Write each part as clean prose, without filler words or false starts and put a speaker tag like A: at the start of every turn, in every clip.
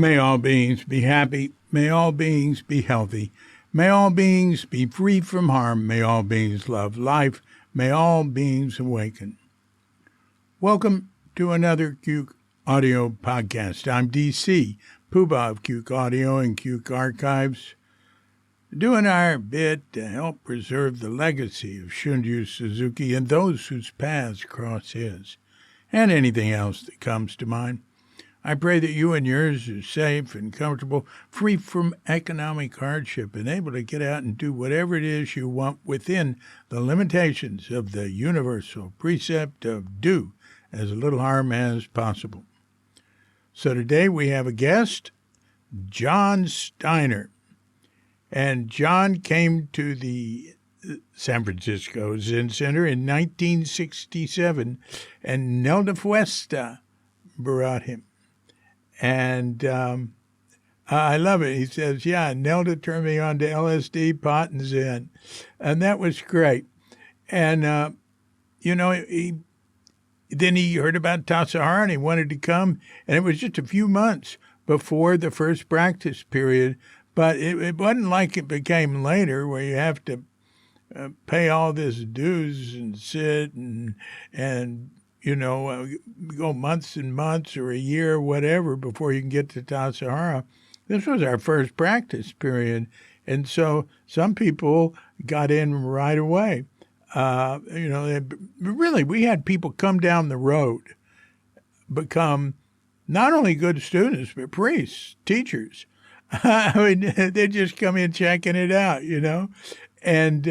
A: May all beings be happy. May all beings be healthy. May all beings be free from harm. May all beings love life. May all beings awaken. Welcome to another Cuke Audio podcast. I'm DC, Poobah of Cuke Audio and Cuke Archives, doing our bit to help preserve the legacy of Shunryu Suzuki and those whose paths cross his, and anything else that comes to mind. I pray that you and yours are safe and comfortable, free from economic hardship, and able to get out and do whatever it is you want within the limitations of the universal precept of do as little harm as possible. So today we have a guest, John Steiner. And John came to the San Francisco Zen Center in 1967, and Nelda Fuesta brought him. And I love it. He says, yeah, Nelda turned me on to LSD, pot, and Zen. And that was great. And, then he heard about Tassajara and he wanted to come. And it was just a few months before the first practice period. But it wasn't like it became later where you have to pay all this dues and sit and go months and months or a year or whatever before you can get to Tassajara. This was our first practice period. And so some people got in right away. We had people come down the road, become not only good students, but priests, teachers. I mean, they just come in checking it out, And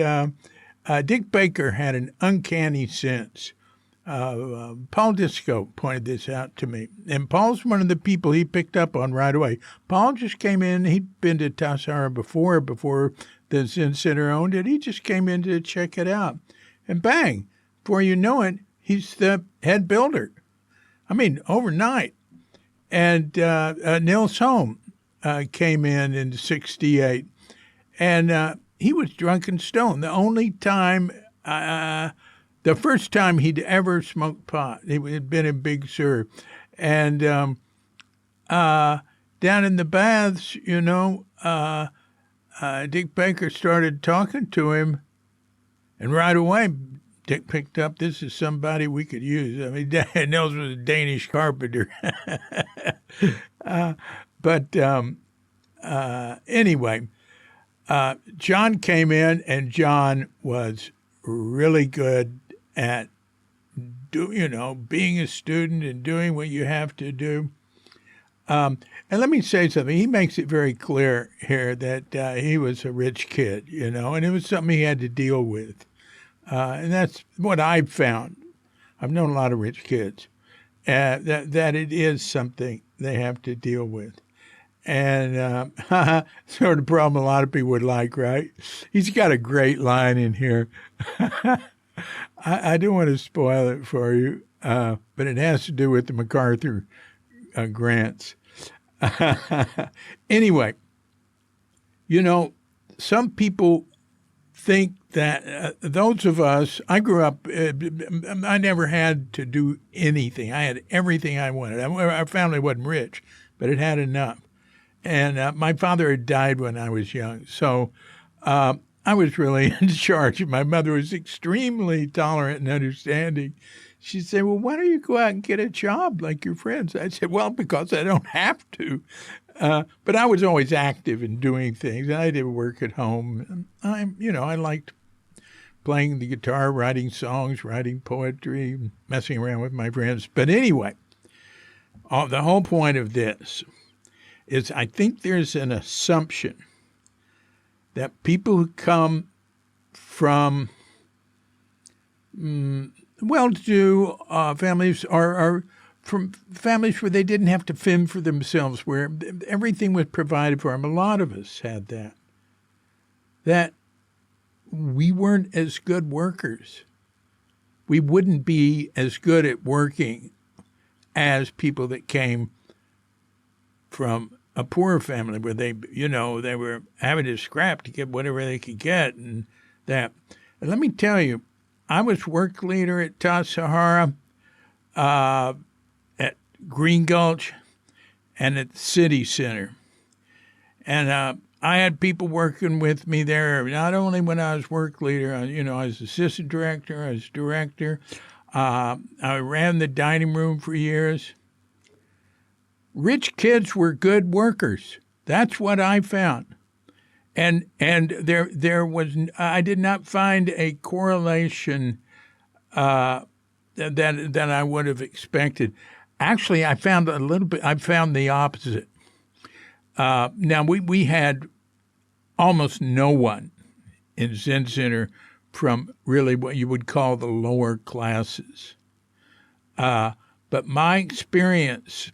A: Dick Baker had an uncanny sense. Paul Disco pointed this out to me. And Paul's one of the people he picked up on right away. Paul just came in. He'd been to Tassajara before the Zen Center owned it. He just came in to check it out. And bang, before you know it, he's the head builder. I mean, overnight. And Nils Holm came in 1968. And he was drunk and stoned. The first time he'd ever smoked pot. He had been in Big Sur. And down in the baths, Dick Baker started talking to him. And right away, Dick picked up, this is somebody we could use. I mean, Nels was a Danish carpenter. Anyway, John came in, and John was really good at being a student and doing what you have to do. And let me say something. He makes it very clear here that he was a rich kid, and it was something he had to deal with. And that's what I've found. I've known a lot of rich kids, that it is something they have to deal with. And sort of problem a lot of people would like, right? He's got a great line in here. I don't want to spoil it for you, but it has to do with the MacArthur grants. Anyway, some people think that those of us, I grew up, I never had to do anything. I had everything I wanted. Our family wasn't rich, but it had enough. And my father had died when I was young, so I was really in charge. My mother was extremely tolerant and understanding. She'd say, well, why don't you go out and get a job like your friends? I said, well, because I don't have to. But I was always active in doing things. I did work at home. I liked playing the guitar, writing songs, writing poetry, messing around with my friends. But anyway, the whole point of this is I think there's an assumption that people who come from well-to-do families are from families where they didn't have to fend for themselves, where everything was provided for them. A lot of us had that we weren't as good workers. We wouldn't be as good at working as people that came from a poorer family where they were having to scrap to get whatever they could get. And that. And let me tell you, I was work leader at Tassajara, at Green Gulch, and at the city center. And I had people working with me there, not only when I was work leader, I was assistant director, I was director. I ran the dining room for years. Rich kids were good workers. That's what I found. And there was, I did not find a correlation that I would have expected. Actually, I found the opposite. Now, we had almost no one in Zen Center from really what you would call the lower classes. But my experience,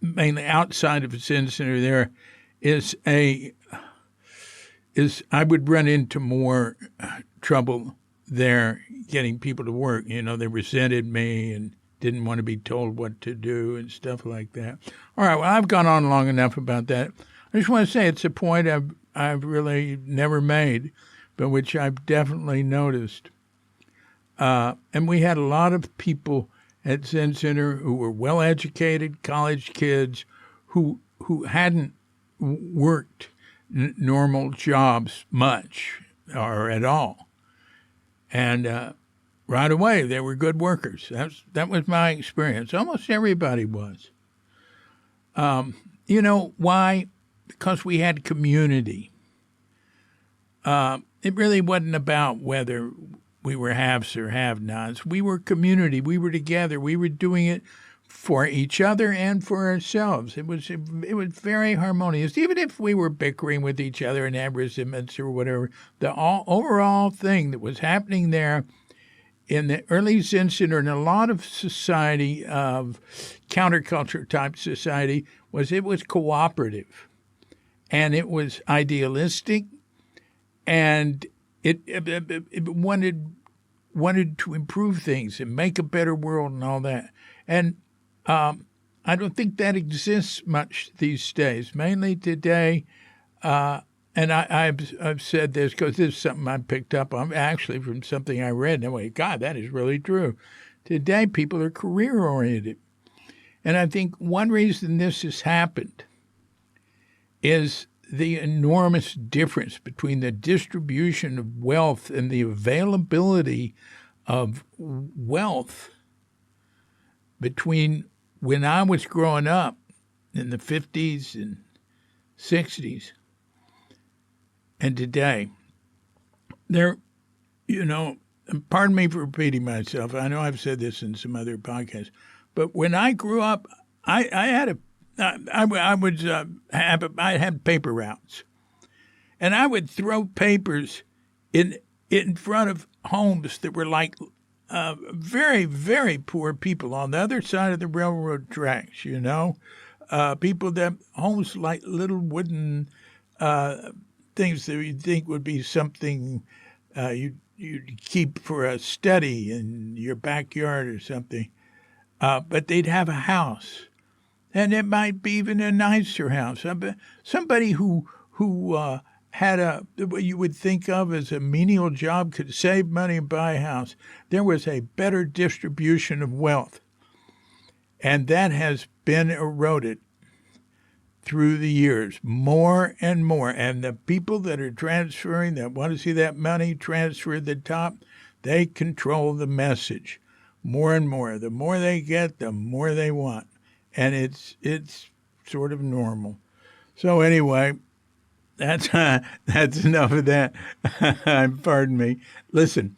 A: mainly outside of Zen Center there, is I would run into more trouble there getting people to work. They resented me and didn't want to be told what to do and stuff like that. All right, well, I've gone on long enough about that. I just want to say it's a point I've really never made, but which I've definitely noticed. And we had a lot of people at Zen Center who were well-educated college kids who hadn't worked normal jobs much or at all. And right away, they were good workers. That was my experience. Almost everybody was. Why? Because we had community. It really wasn't about whether we were haves or have-nots. We were community. We were together. We were doing it for each other and for ourselves. It was very harmonious. Even if we were bickering with each other and had resentments or whatever, the overall thing that was happening there in the early Zen Center and a lot of society, of counterculture type society, it was cooperative, and it was idealistic, and it wanted to improve things and make a better world and all that. And I don't think that exists much these days. Mainly today, and I've said this because this is something I picked up on actually from something I read. And I went, God, that is really true. Today, people are career-oriented. And I think one reason this has happened is the enormous difference between the distribution of wealth and the availability of wealth between when I was growing up in the 50s and 60s and today. There, pardon me for repeating myself. I know I've said this in some other podcasts, but when I grew up, I had paper routes, and I would throw papers in front of homes that were like very, very poor people on the other side of the railroad tracks. People that homes like little wooden things that you'd think would be something you'd keep for a study in your backyard or something, but they'd have a house. And it might be even a nicer house. Somebody who had what you would think of as a menial job could save money and buy a house. There was a better distribution of wealth. And that has been eroded through the years, more and more. And the people that are transferring, that want to see that money transfer at the top, they control the message more and more. The more they get, the more they want. And it's sort of normal. So anyway, that's enough of that. Pardon me. Listen,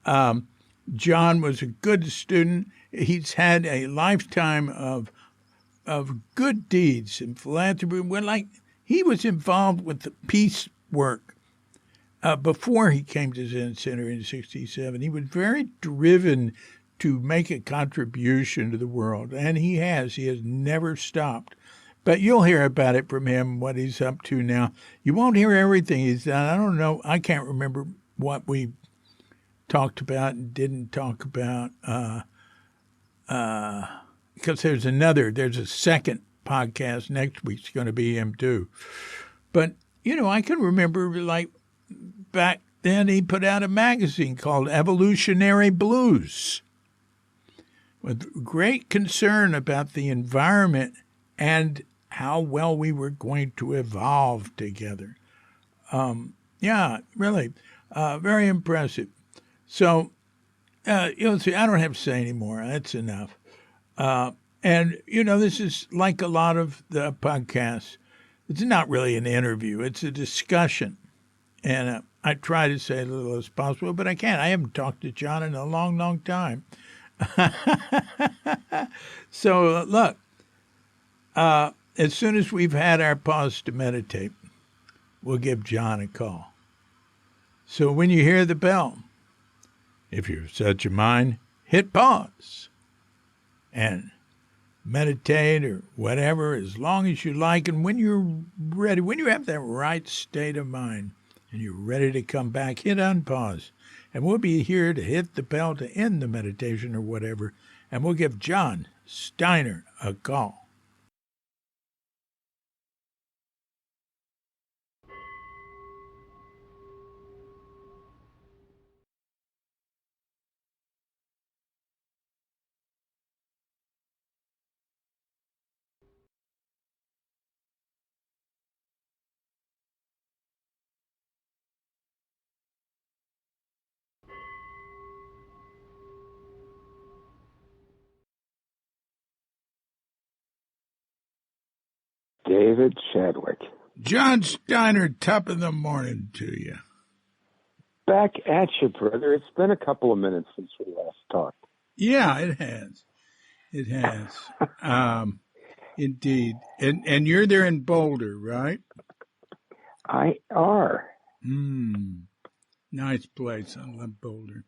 A: John was a good student. He's had a lifetime of good deeds and philanthropy. He was involved with the peace work before he came to Zen Center in '67. He was very driven to make a contribution to the world, and he has never stopped. But you'll hear about it from him, what he's up to now. You won't hear everything he's done. I don't know. I can't remember what we talked about and didn't talk about because there's a second podcast next week's going to be him too. But, I can remember back then he put out a magazine called Evolutionary Blues, with great concern about the environment and how well we were going to evolve together. Yeah, really, very impressive. So, see, I don't have to say anymore. That's enough. And, this is like a lot of the podcasts. It's not really an interview. It's a discussion. And I try to say as little as possible, but I can't. I haven't talked to John in a long, long time. So, look, as soon as we've had our pause to meditate, we'll give John a call. So when you hear the bell, if you're such a mind, hit pause and meditate or whatever, as long as you like. And when you're ready, when you have that right state of mind and you're ready to come back, hit unpause. And we'll be here to hit the bell to end the meditation or whatever. And we'll give John Steiner a call.
B: David Chadwick.
A: John Steiner, top of the morning to you.
B: Back at you, brother. It's been a couple of minutes since we last talked.
A: Yeah, it has. It has. Indeed. And you're there in Boulder, right?
B: I are.
A: Nice place. I love Boulder.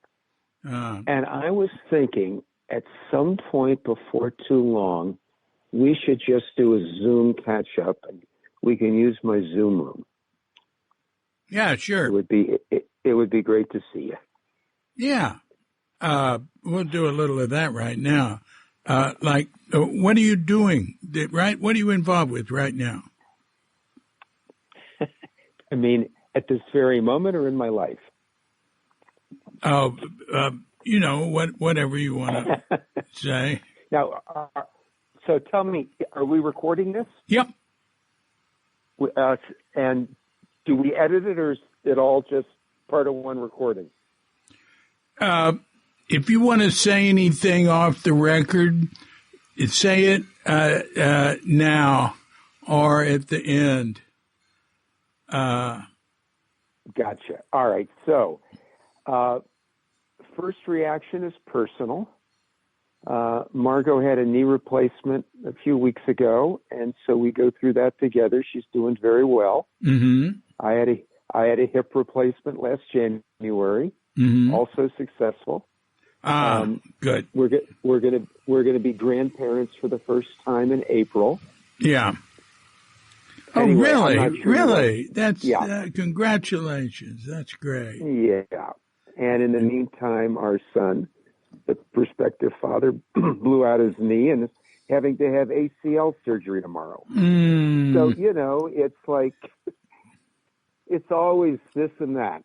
B: And I was thinking at some point before too long, we should just do a Zoom catch-up, and we can use my Zoom room.
A: Yeah, sure.
B: It would be great to see you.
A: Yeah. We'll do a little of that right now. What are you doing? Right? What are you involved with right now?
B: I mean, at this very moment or in my life?
A: Whatever you want to say.
B: Now, so tell me, are we recording this?
A: Yep.
B: And do we edit it, or is it all just part of one recording?
A: If you want to say anything off the record, say it now or at the end.
B: Gotcha. All right. So, first reaction is personal. Margot had a knee replacement a few weeks ago, and so we go through that together. She's doing very well.
A: Mm-hmm.
B: I had a hip replacement last January, also successful.
A: Good.
B: We're gonna be grandparents for the first time in April.
A: Yeah.
B: Anyway,
A: really?
B: Sure
A: really? That's congratulations. That's great.
B: Yeah. And in the meantime, our son, the prospective father, blew out his knee and is having to have ACL surgery tomorrow. So, it's like, it's always this and that.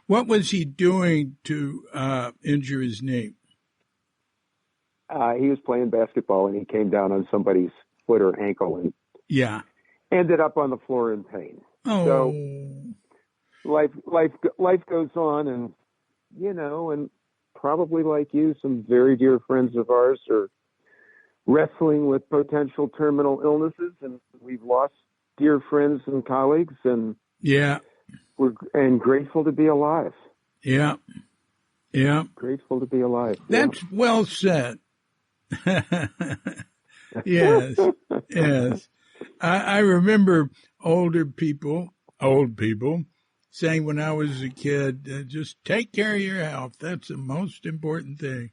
A: What was he doing to injure his knee?
B: He was playing basketball and he came down on somebody's foot or ankle and ended up on the floor in pain.
A: Oh.
B: So life goes on, and and probably like you, some very dear friends of ours are wrestling with potential terminal illnesses, and we've lost dear friends and colleagues, and we're grateful to be alive. Yeah. Grateful to be alive.
A: That's well said. Yes. I remember old people saying when I was a kid, just take care of your health. That's the most important thing.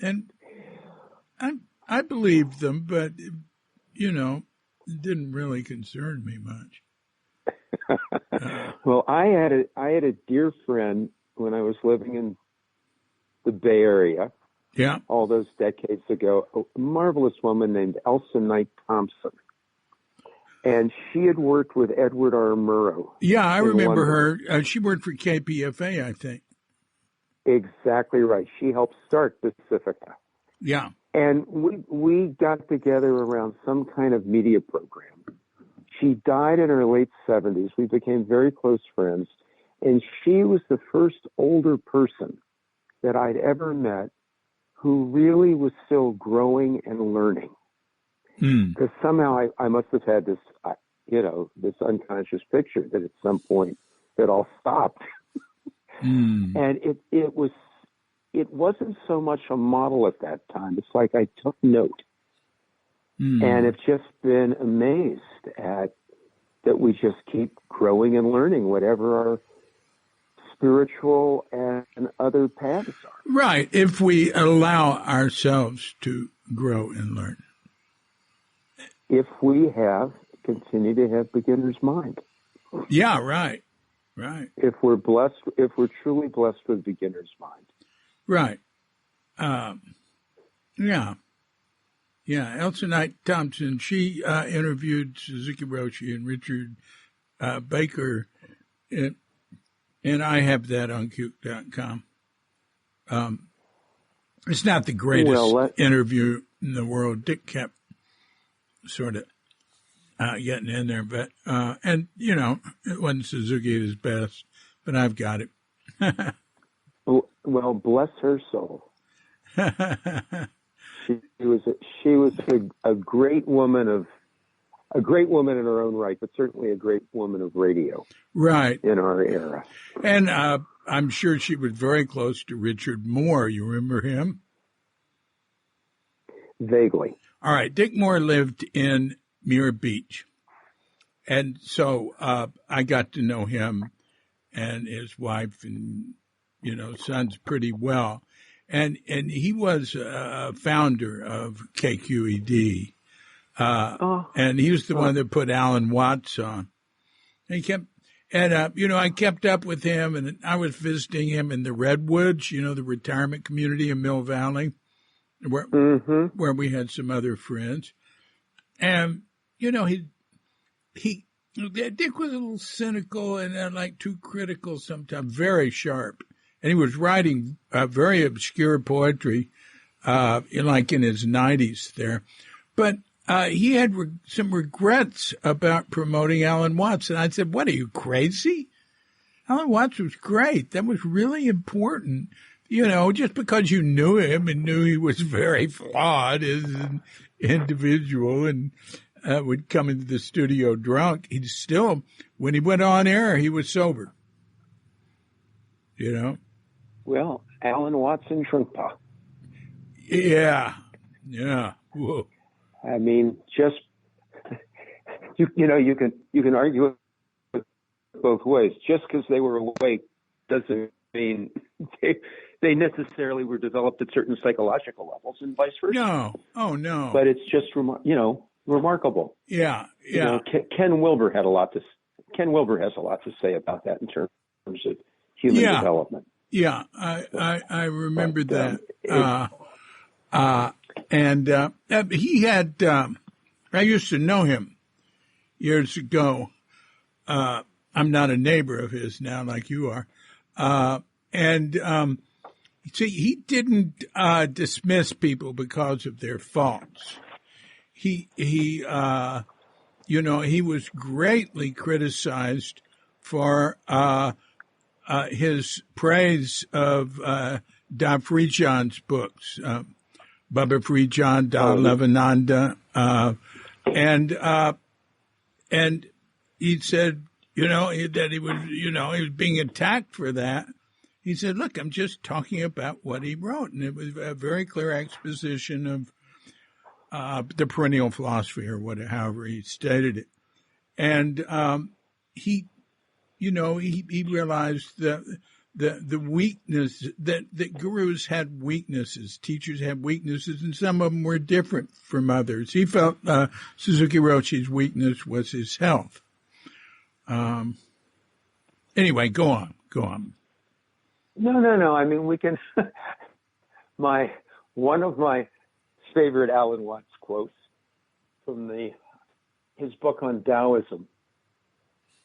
A: And I believed them, but, it didn't really concern me much.
B: Well, I had a dear friend when I was living in the Bay Area.
A: Yeah.
B: All those decades ago, a marvelous woman named Elsa Knight Thompson. And she had worked with Edward R. Murrow.
A: Yeah, I remember her. She worked for KPFA, I think.
B: Exactly right. She helped start Pacifica.
A: Yeah.
B: And we got together around some kind of media program. She died in her late 70s. We became very close friends. And she was the first older person that I'd ever met who really was still growing and learning. Because somehow I must have had this, this unconscious picture that at some point it all stopped. And it wasn't so much a model at that time. It's like I took note. And have just been amazed at that we just keep growing and learning whatever our spiritual and other paths are.
A: Right, if we allow ourselves to grow and learn.
B: If we continue to have beginner's mind.
A: Yeah, right.
B: If we're truly blessed with beginner's mind.
A: Right. Yeah. Elsa Knight Thompson, she interviewed Suzuki Roshi and Richard Baker, and I have that on Cuke.com. It's not the greatest interview in the world. Dick kept sort of getting in there, but and it wasn't Suzuki at his best, but I've got it.
B: Well, bless her soul. She was a great woman in her own right, but certainly a great woman of radio.
A: Right.
B: In our era.
A: And I'm sure she was very close to Richard Moore. You remember him?
B: Vaguely.
A: All right. Dick Moore lived in Muir Beach. And so I got to know him and his wife and, sons pretty well. And he was a founder of KQED. And he was the one that put Alan Watts on. And I kept up with him, and I was visiting him in the Redwoods, the retirement community in Mill Valley, where we had some other friends. And, Dick was a little cynical and like too critical sometimes, very sharp. And he was writing very obscure poetry, in his 90s there. But he had some regrets about promoting Alan Watts. And I said, what, are you crazy? Alan Watts was great. That was really important. Just because you knew him and knew he was very flawed as an individual and would come into the studio drunk, he still, when he went on air, he was sober.
B: Well, Alan Watts and Trungpa.
A: Yeah. Whoa.
B: I mean, just you can argue it both ways. Just because they were awake doesn't mean they necessarily were developed at certain psychological levels, and vice versa.
A: No, oh no.
B: But it's just remarkable.
A: Yeah.
B: Ken Wilber has a lot to say about that in terms of human development.
A: Yeah, I remember that. He had, I used to know him years ago. I'm not a neighbor of his now like you are. See, he didn't dismiss people because of their faults. He was greatly criticized for his praise of Da Friedjohn's books, Baba Friedjohn, Da Levananda, and he said, that he was being attacked for that. He said, look, I'm just talking about what he wrote. And it was a very clear exposition of the perennial philosophy or however he stated it. And he realized that the weakness that gurus had weaknesses, teachers had weaknesses, and some of them were different from others. He felt Suzuki Roshi's weakness was his health. Anyway, go on.
B: No. I mean, we can. One of my favorite Alan Watts quotes from his book on Taoism,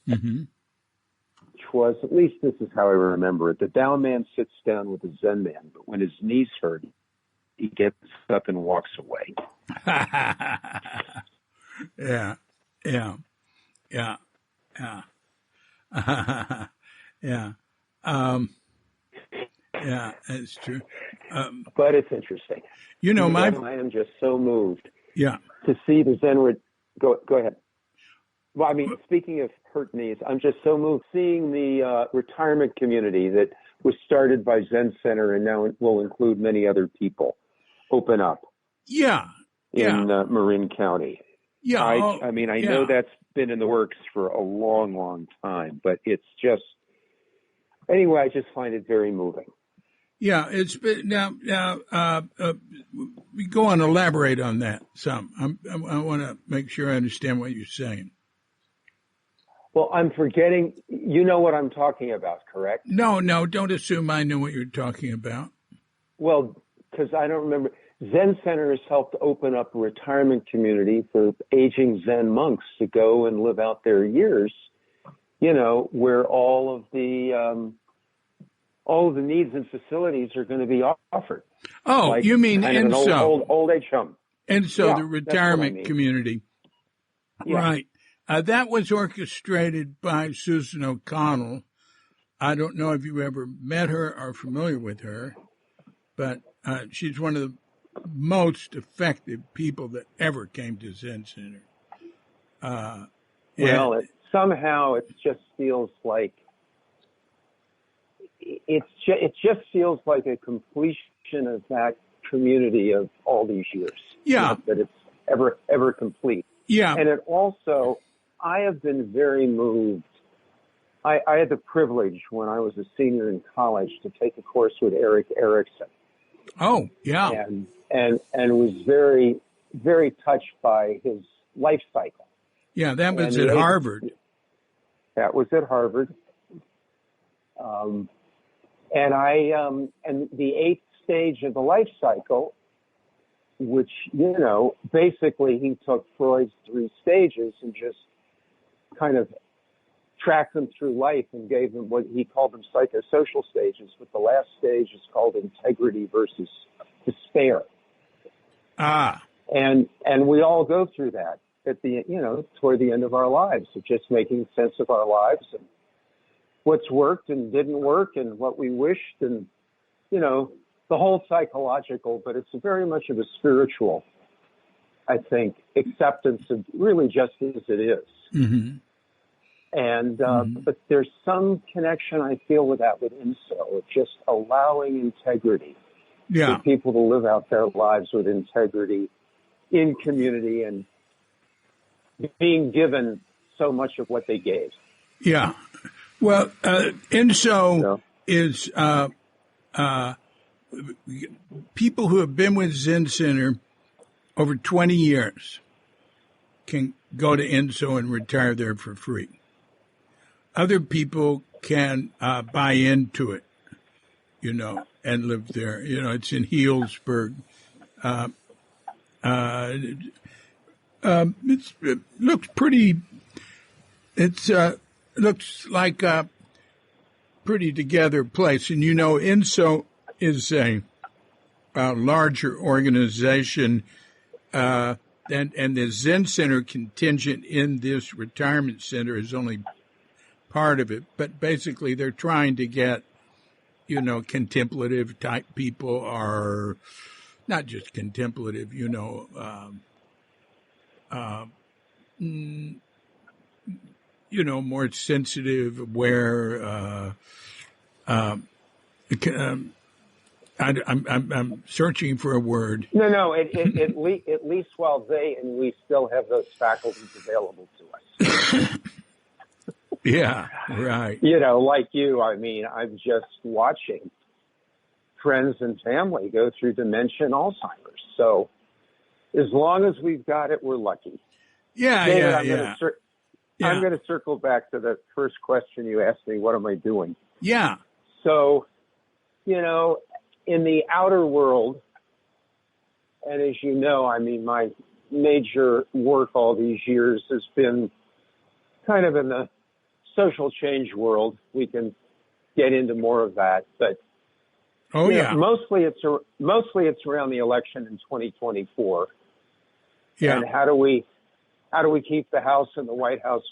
B: which was, at least this is how I remember it: the Tao man sits down with the Zen man, but when his knees hurt, he gets up and walks away.
A: Yeah. Yeah. Yeah. Yeah. Yeah. Yeah, that's true.
B: But it's interesting.
A: You know,
B: I am just so moved
A: yeah.
B: to see the Zen. Go ahead. Well, I mean, speaking of hurt knees, I'm just so moved seeing the retirement community that was started by Zen Center and now will include many other people open up.
A: Yeah.
B: In Marin County.
A: Yeah.
B: I mean, I know that's been in the works for a long, long time, but it's just, anyway, I just find it very moving.
A: Yeah, it's been now. We go on, elaborate on that some. I want to make sure I understand what you're saying.
B: Well, I'm forgetting. You know what I'm talking about, correct?
A: No, don't assume I know what you're talking about.
B: Well, because I don't remember. Zen Center has helped open up a retirement community for aging Zen monks to go and live out their years. You know, where all of the needs and facilities are going to be offered.
A: Oh, like you mean
B: kind of an old age home.
A: And so the retirement community. Yeah. Right. That was orchestrated by Susan O'Connell. I don't know if you ever met her or familiar with her, but she's one of the most effective people that ever came to Zen Center.
B: Well, somehow it just feels like it just feels like a completion of that community of all these years.
A: Yeah.
B: Not that it's ever complete.
A: Yeah.
B: And it also, I have been very moved. I had the privilege when I was a senior in college to take a course with Eric Erickson.
A: Oh, yeah.
B: And was very, very touched by his life cycle.
A: Yeah, that was at Harvard.
B: That was at Harvard. And the 8th stage of the life cycle, which, you know, basically he took Freud's 3 stages and just kind of tracked them through life and gave them what he called them psychosocial stages. But the last stage is called integrity versus despair. And we all go through that at the, you know, toward the end of our lives, of just making sense of our lives and what's worked and didn't work and what we wished and, you know, the whole psychological, but it's very much of a spiritual, I think, acceptance of really just as it is.
A: Mm-hmm.
B: And, but there's some connection I feel with that with INSO, of just allowing integrity for people to live out their lives with integrity in community and being given so much of what they gave.
A: Yeah. Well, INSO is people who have been with Zen Center over 20 years can go to INSO and retire there for free. Other people can buy into it, you know, and live there. You know, it's in Healdsburg. It looks pretty. It's looks like a pretty together place, and you know, INSO is a larger organization, and the Zen Center contingent in this retirement center is only part of it. But basically, they're trying to get, you know, contemplative type people, or not just contemplative, you know. You know, more sensitive, aware. I'm searching for a word.
B: No. At least while they and we still have those faculties available to us.
A: Yeah, right.
B: You know, like you, I mean, I'm just watching friends and family go through dementia and Alzheimer's. So as long as we've got it, we're lucky.
A: Yeah,
B: David,
A: I'm
B: going to circle back to the first question you asked me, what am I doing?
A: Yeah.
B: So, you know, in the outer world, and as you know, I mean, my major work all these years has been kind of in the social change world. We can get into more of that. But
A: Oh, yeah.
B: Mostly it's around the election in 2024.
A: Yeah.
B: And how do we keep the House and the White House,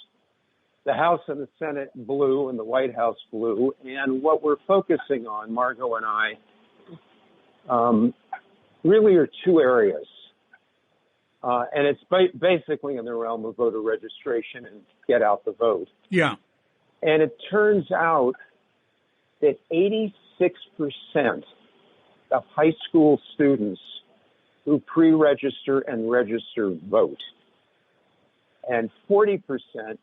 B: the House and the Senate blue and the White House blue? And what we're focusing on, Margot and I, really are two areas. And it's basically in the realm of voter registration and get out the vote.
A: Yeah.
B: And it turns out that 86% of high school students who pre-register and register vote. And 40%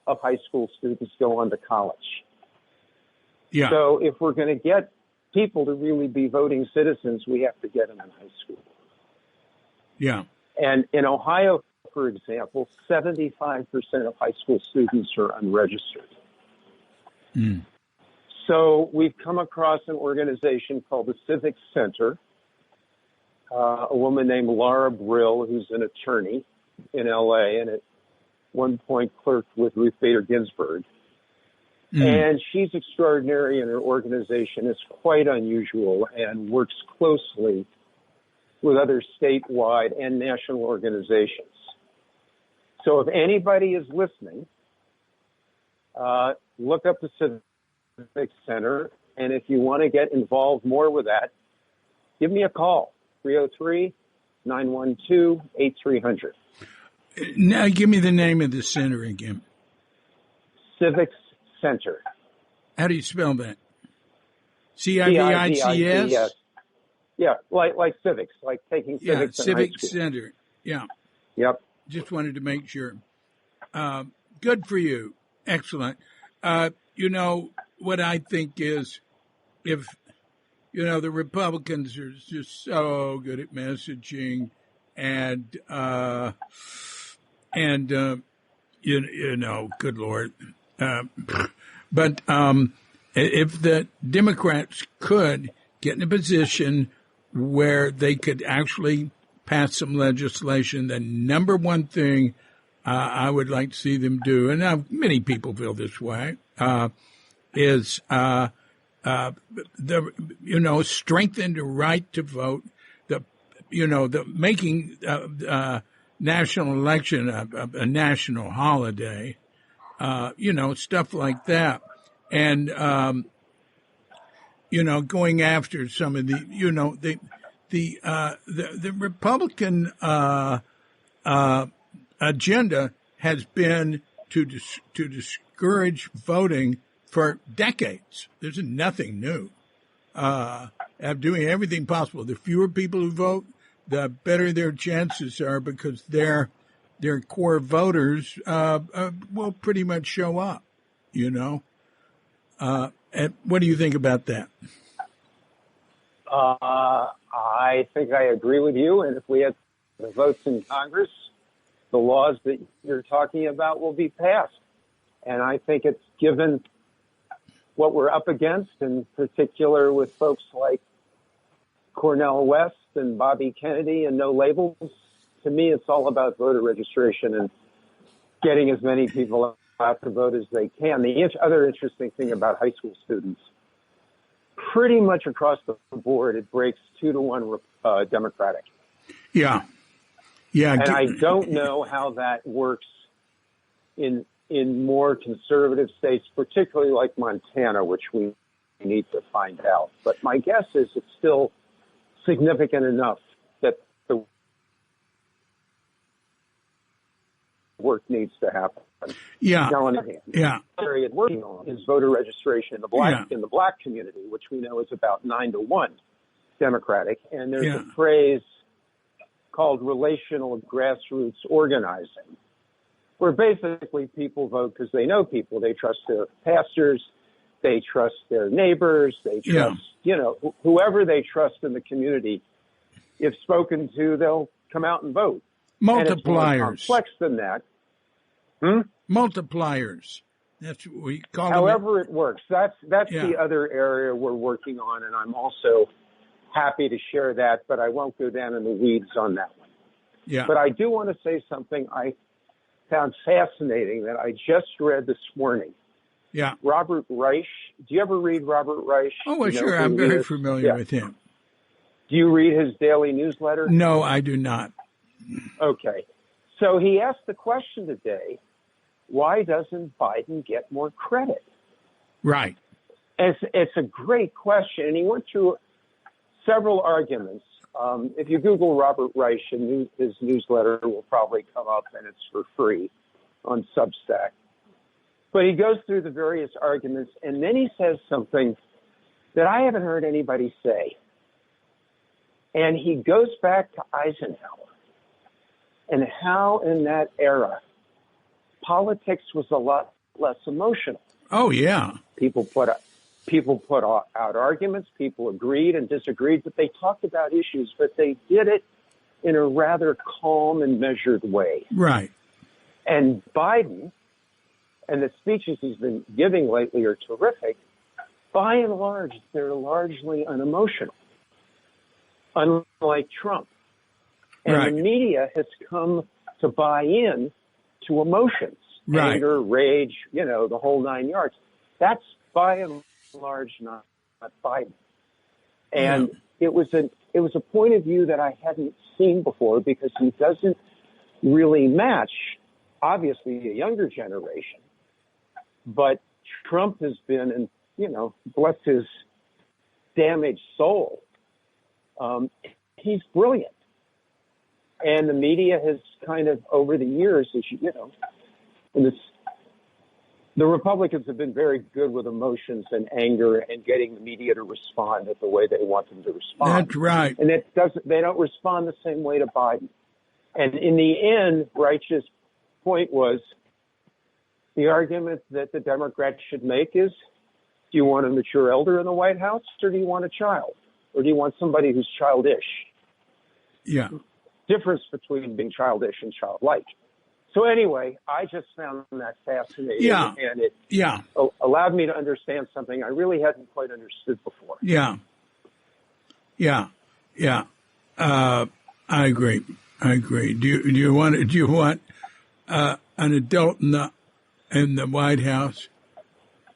B: of high school students go on to college.
A: Yeah.
B: So if we're going to get people to really be voting citizens, we have to get them in high school.
A: Yeah.
B: And in Ohio, for example, 75% of high school students are unregistered.
A: Mm.
B: So we've come across an organization called the Civic Center, a woman named Laura Brill, who's an attorney in L.A. and at one point clerked with Ruth Bader Ginsburg. Mm. And she's extraordinary, and her organization is quite unusual and works closely with other statewide and national organizations. So if anybody is listening, look up the Civic Center, and if you want to get involved more with that, give me a call, 303-912-8300.
A: Now give me the name of the center again.
B: Civic Center.
A: How do you spell that? C-I-V-I-C-S?
B: Yeah, like civics, like taking civics in
A: Civic
B: high school.
A: Center. Yeah.
B: Yep.
A: Just wanted to make sure. Good for you. Excellent. What I think is if, the Republicans are just so good at messaging and good Lord. But if the Democrats could get in a position where they could actually pass some legislation, the number one thing I would like to see them do, and many people feel this way, is strengthen the right to vote, the making national election a national holiday, stuff like that, and going after some of the the Republican agenda has been to discourage voting for decades. There's nothing new. Doing everything possible. The fewer people who vote, the better their chances are, because their core voters will pretty much show up. And what do you think about that?
B: I think I agree with you. And if we had the votes in Congress, the laws that you're talking about will be passed. And I think it's given what we're up against, in particular with folks like Cornel West and Bobby Kennedy and No Labels. To me, it's all about voter registration and getting as many people out to vote as they can. The other interesting thing about high school students, pretty much across the board, it breaks 2-to-1 Democratic.
A: Yeah. Yeah.
B: And I don't know how that works in more conservative states, particularly like Montana, which we need to find out. But my guess is it's still significant enough that the work needs to happen.
A: Yeah.
B: Now, on the other hand, the area it's working on is voter registration in the black community, which we know is about 9-to-1 Democratic. And there's a phrase called relational grassroots organizing, where basically people vote because they know people. They trust their pastors, they trust their neighbors, they trust, whoever they trust in the community. If spoken to, they'll come out and vote.
A: Multipliers.
B: And it's more complex than that.
A: Multipliers. That's what we call them.
B: However it works. That's the other area we're working on, and I'm also happy to share that, but I won't go down in the weeds on that one.
A: Yeah.
B: But I do want to say something I found fascinating that I just read this morning
A: Yeah.
B: Robert Reich. Do you ever read Robert Reich?
A: Oh, well,
B: You know
A: sure.
B: who
A: I'm
B: he
A: very
B: is?
A: familiar
B: Yeah.
A: with him.
B: Do you read his daily newsletter?
A: No, I do not.
B: Okay. So he asked the question today, why doesn't Biden get more credit?
A: Right.
B: It's a great question. And he went through several arguments. If you Google Robert Reich, his newsletter will probably come up, and it's for free on Substack. But he goes through the various arguments, and then he says something that I haven't heard anybody say. And he goes back to Eisenhower and how in that era, politics was a lot less emotional.
A: Oh, yeah.
B: People put out arguments, people agreed and disagreed, but they talked about issues, but they did it in a rather calm and measured way.
A: Right.
B: And Biden, and the speeches he's been giving lately are terrific. By and large, they're largely unemotional, unlike Trump. And
A: Right.
B: the media has come to buy in to emotions,
A: Right.
B: anger, rage, the whole 9 yards. That's by and large not Biden. And it was a point of view that I hadn't seen before because he doesn't really match, obviously, a younger generation. But Trump has been, and bless his damaged soul, he's brilliant. And the media has kind of, over the years, the Republicans have been very good with emotions and anger and getting the media to respond the way they want them to respond.
A: That's right.
B: And they don't respond the same way to Biden. And in the end, Reich's point was, the argument that the Democrats should make is, do you want a mature elder in the White House, or do you want a child? Or do you want somebody who's childish?
A: Yeah.
B: Difference between being childish and childlike. So anyway, I just found that fascinating.
A: Yeah.
B: And it allowed me to understand something I really hadn't quite understood before.
A: Yeah. Yeah. Yeah. I agree. Do you want an adult in the White House,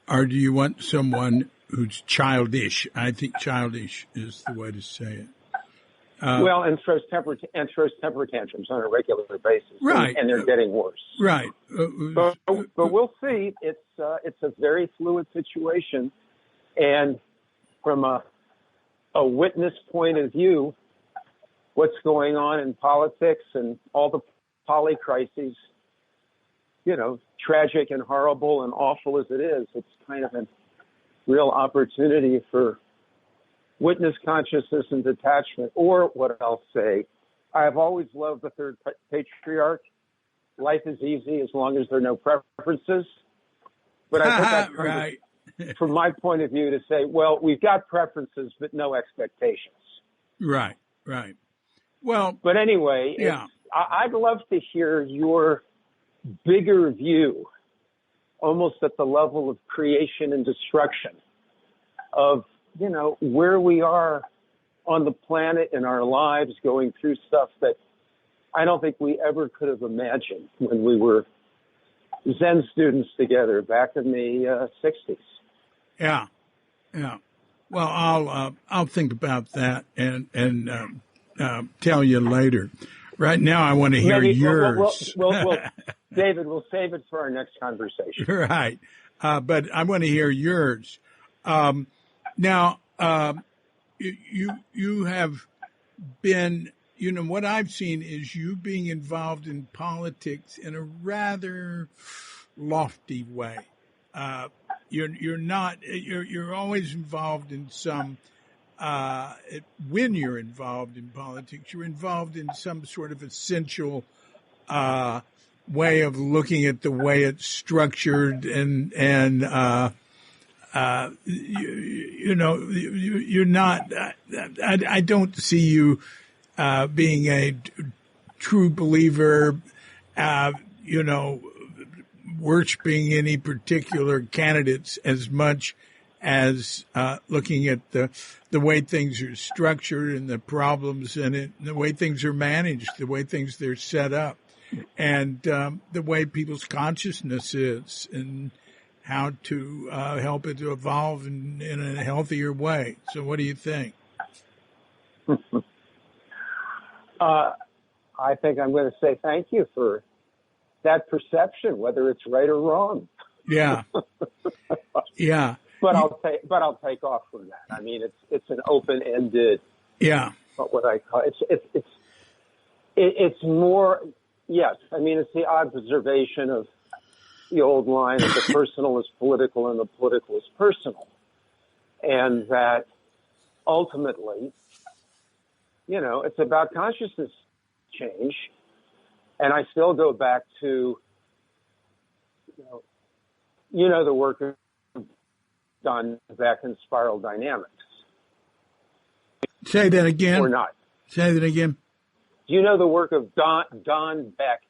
A: or do you want someone who's childish? I think childish is the way to say it.
B: And throws temper tantrums on a regular basis,
A: right?
B: And they're getting worse,
A: right?
B: But we'll see. It's a very fluid situation, and from a witness point of view, what's going on in politics and all the poly crises, tragic and horrible and awful as it is, it's kind of a real opportunity for witness consciousness and detachment. Or what I'll say, I have always loved the third patriarch. Life is easy as long as there are no preferences. But I think that's
A: right.
B: From my point of view to say, well, we've got preferences, but no expectations.
A: Right. Well,
B: but anyway, I'd love to hear your bigger view, almost at the level of creation and destruction, of where we are on the planet in our lives, going through stuff that I don't think we ever could have imagined when we were Zen students together back in the 60s.
A: Yeah. Well, I'll think about that and tell you later. Right now, I want to hear yours.
B: Well, David, we'll save it for our next conversation.
A: Right. But I want to hear yours. Now, you have been, what I've seen is you being involved in politics in a rather lofty way. You're always involved in some, when you're involved in politics, you're involved in some sort of essential way of looking at the way it's structured and you're not, I don't see you being a true believer, worshiping any particular candidates as much as looking at the way things are structured and the problems in it, the way things are managed, the way things they're set up, and the way people's consciousness is, and how to help it to evolve in a healthier way. So what do you think?
B: I think I'm going to say thank you for that perception, whether it's right or wrong.
A: Yeah. Yeah.
B: But I'll take off from that. I mean, it's an open-ended.
A: Yeah.
B: What I call it's more. Yes, I mean it's the observation of the old line that the personal is political and the political is personal, and that ultimately, it's about consciousness change. And I still go back to, the work done back in spiral dynamics.
A: Say that again.
B: Or not.
A: Say that again.
B: Do you know the work of Don Beck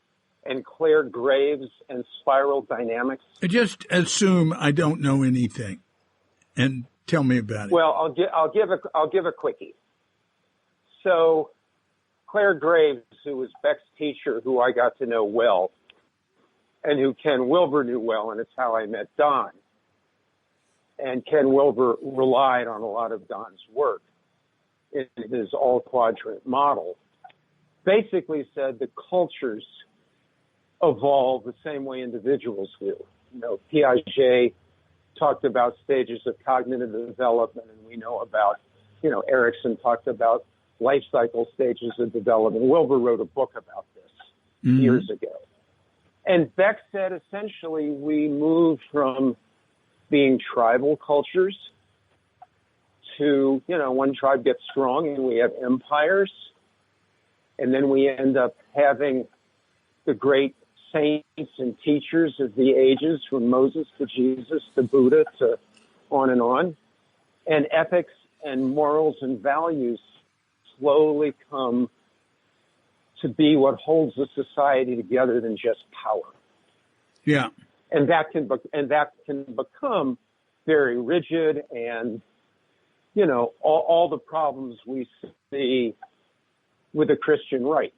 B: and Claire Graves and spiral dynamics?
A: I just assume I don't know anything, and tell me about it.
B: Well, I'll give a quickie. So, Claire Graves, who was Beck's teacher, who I got to know well, and who Ken Wilber knew well, and it's how I met Don. And Ken Wilber relied on a lot of Don's work in his all-quadrant model. Basically said the cultures evolve the same way individuals do. Piaget talked about stages of cognitive development, and we know about, Erickson talked about life cycle stages of development. Wilber wrote a book about this years ago. And Beck said essentially we move from being tribal cultures to, one tribe gets strong and we have empires. And then we end up having the great saints and teachers of the ages, from Moses to Jesus to Buddha to on. And ethics and morals and values slowly come to be what holds the society together than just power.
A: Yeah.
B: And that can become very rigid and, all the problems we see with the Christian right.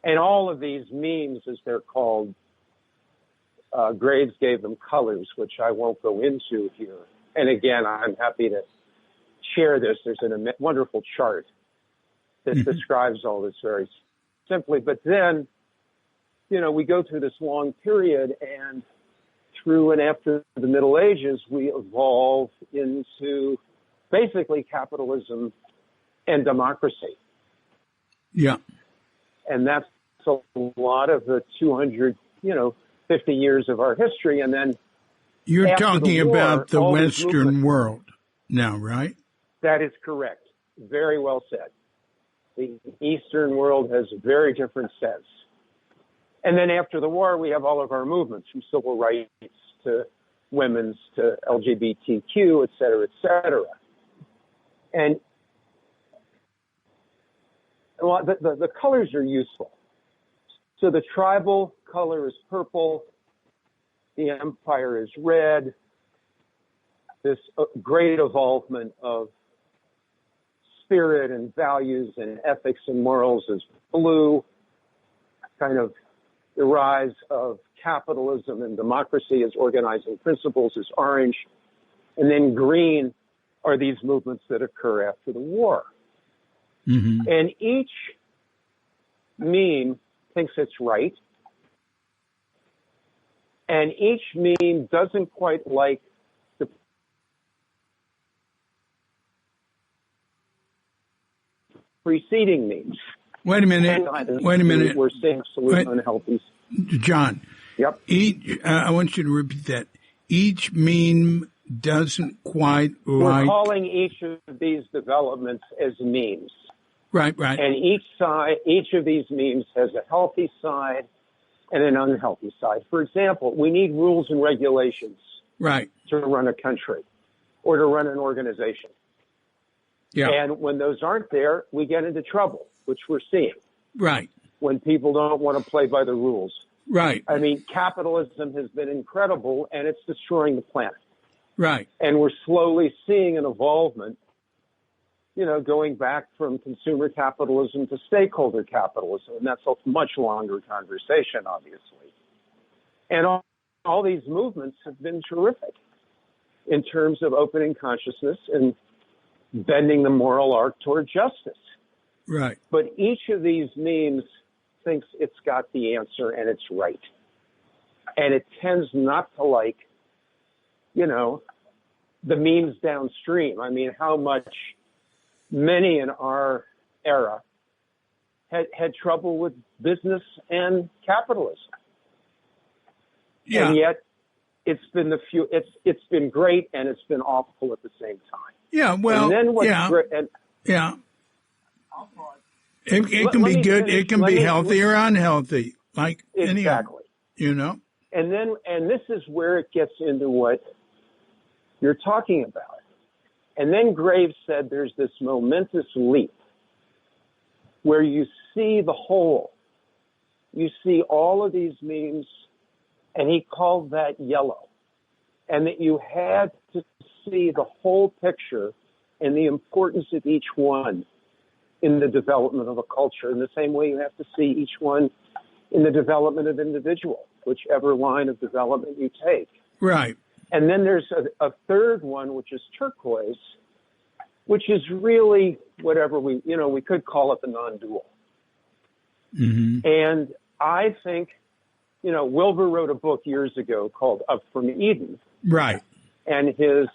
B: And all of these memes, as they're called, Graves gave them colors, which I won't go into here. And again, I'm happy to share this. There's a wonderful chart that describes all this very simply. But then, we go through this long period, and through and after the Middle Ages, we evolve into basically capitalism and democracy.
A: Yeah.
B: And that's a lot of the 250 years of our history. And then
A: you're talking about the Western world now, right?
B: That is correct. Very well said. The Eastern world has a very different sense. And then after the war, we have all of our movements, from civil rights to women's to LGBTQ, et cetera, et cetera. And the colors are useful. So the tribal color is purple. The empire is red. This great evolvement of spirit and values and ethics and morals is blue. Kind of the rise of capitalism and democracy as organizing principles is orange. And then green are these movements that occur after the war. Mm-hmm. And each meme thinks it's right. And each meme doesn't quite like the preceding memes.
A: Wait a minute.
B: We're seeing absolute unhealthy.
A: John.
B: Yep.
A: I want you to repeat that. Each meme doesn't quite like.
B: We're calling each of these developments as memes.
A: Right.
B: And each of these memes has a healthy side and an unhealthy side. For example, we need rules and regulations.
A: Right.
B: To run a country or to run an organization. Yeah. And when those aren't there, we get into trouble, which we're seeing.
A: Right.
B: When people don't want to play by the rules.
A: Right.
B: I mean, capitalism has been incredible, and it's destroying the planet.
A: Right.
B: And we're slowly seeing an evolvement, going back from consumer capitalism to stakeholder capitalism. And that's a much longer conversation, obviously. And all these movements have been terrific in terms of opening consciousness and bending the moral arc toward justice.
A: Right.
B: But each of these memes thinks it's got the answer and it's right. And it tends not to like, you know, the memes downstream. I mean, how much many in our era had trouble with business and capitalism.
A: Yeah.
B: And yet it's been it's been great and it's been awful at the same time.
A: Yeah, well,
B: and then what's
A: yeah.
B: great, and
A: Yeah. It can be good. It can be healthy or unhealthy, like any other,
B: exactly.
A: you know?
B: And this is where it gets into what you're talking about. And then Graves said there's this momentous leap where you see the whole. You see all of these memes, and he called that yellow. And that you had to see the whole picture and the importance of each one in the development of a culture, in the same way you have to see each one in the development of individual, whichever line of development you take.
A: Right.
B: And then there's a third one, which is turquoise, which is really whatever we could call it the non-dual.
A: Mm-hmm.
B: And I think, Wilbur wrote a book years ago called Up from Eden.
A: Right.
B: And his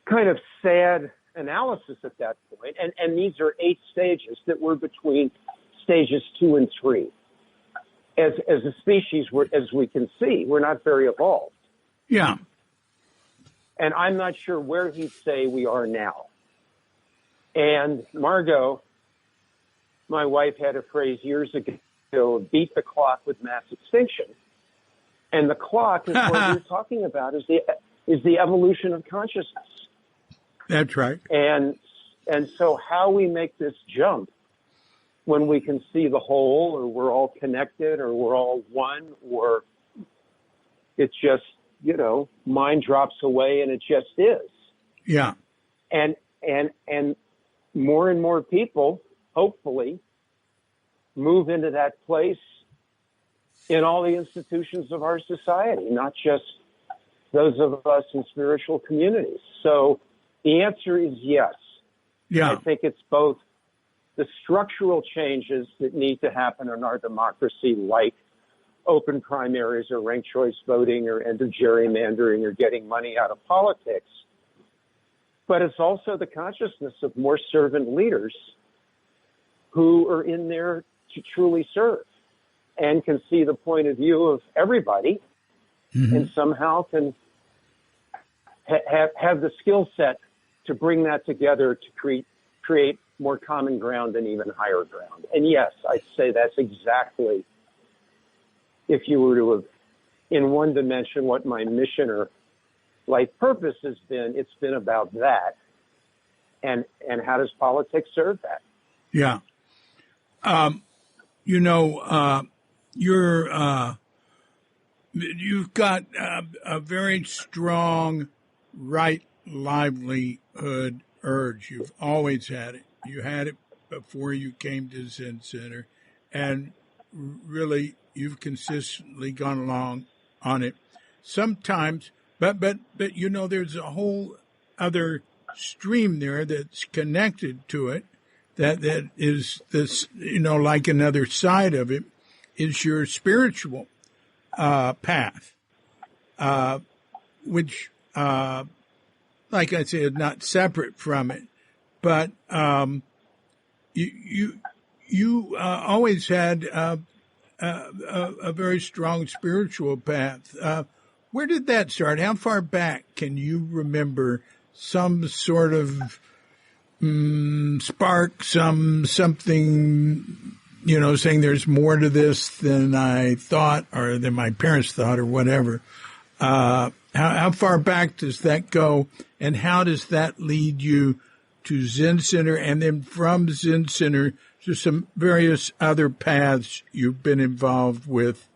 B: kind of sad analysis at that point, and these are 8 stages that were between stages 2 and 3. As a species, as we can see, we're not very evolved.
A: Yeah.
B: And I'm not sure where he'd say we are now. And Margot, my wife, had a phrase years ago, beat the clock with mass extinction. And the clock is what we're talking about, is the evolution of consciousness.
A: That's right.
B: And so how we make this jump when we can see the whole, or we're all connected, or we're all one, or it's just, mind drops away and it just is.
A: Yeah.
B: And more and more people, hopefully, move into that place in all the institutions of our society, not just those of us in spiritual communities. So the answer is yes.
A: Yeah.
B: I think it's both the structural changes that need to happen in our democracy, like open primaries or ranked choice voting or end of gerrymandering or getting money out of politics. But it's also the consciousness of more servant leaders who are in there to truly serve and can see the point of view of everybody, mm-hmm. and somehow can have the skill set to bring that together to create more common ground and even higher ground. And yes, I'd say that's exactly, if you were to have, in one dimension, what my mission or life purpose has been, it's been about that. And how does politics serve that?
A: Yeah. You've got a very strong right livelihood urge. You've always had it. You had it before you came to Zen Center, and really you've consistently gone along on it. Sometimes, but there's a whole other stream there that's connected to it. That is this, like another side of it is your spiritual path, which, like I said, not separate from it, but you always had a very strong spiritual path. Where did that start? How far back can you remember some sort of spark, something, saying there's more to this than I thought or than my parents thought or whatever? How far back does that go, and how does that lead you to Zen Center, and then from Zen Center to some various other paths you've been involved with?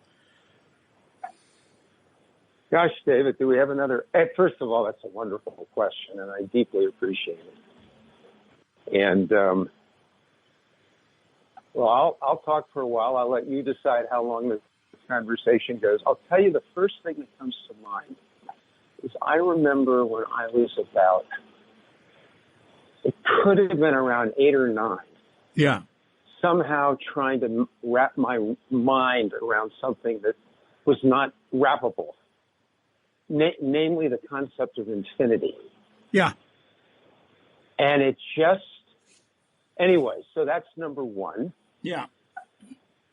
B: Gosh, David, do we have another? First of all, that's a wonderful question, and I deeply appreciate it. And, well, I'll talk for a while. I'll let you decide how long this conversation goes, I'll tell you the first thing that comes to mind is I remember when I was about, it could have been around 8 or 9.
A: Yeah.
B: Somehow trying to wrap my mind around something that was not wrappable, namely the concept of infinity.
A: Yeah.
B: And it just, anyway, so that's number one.
A: Yeah.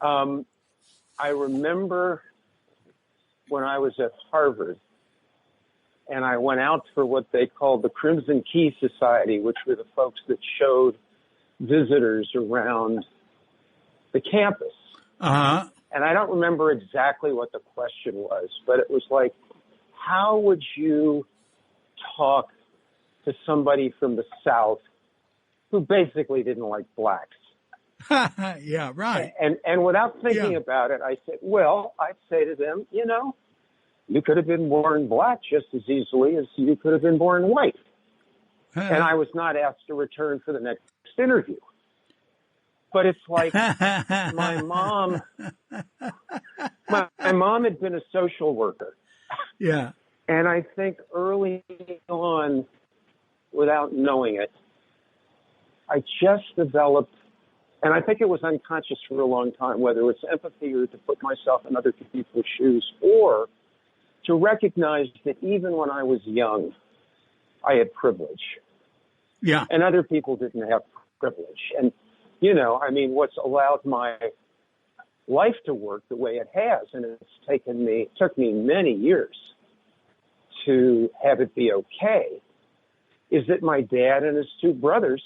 B: I remember when I was at Harvard and I went out for what they called the Crimson Key Society, which were the folks that showed visitors around the campus.
A: Uh-huh.
B: And I don't remember exactly what the question was, but it was like, how would you talk to somebody from the South who basically didn't like blacks?
A: Yeah, right.
B: And without thinking about it, I said, well, I'd say to them, you know, you could have been born black just as easily as you could have been born white. And I was not asked to return for the next interview. But it's like my mom had been a social worker.
A: Yeah.
B: And I think early on, without knowing it, I just developed, and I think it was unconscious for a long time, whether it's empathy or to put myself in other people's shoes, or to recognize that even when I was young, I had privilege.
A: Yeah.
B: And other people didn't have privilege. And, you know, I mean, what's allowed my life to work the way it has, and it took me many years to have it be okay, is that my dad and his 2 brothers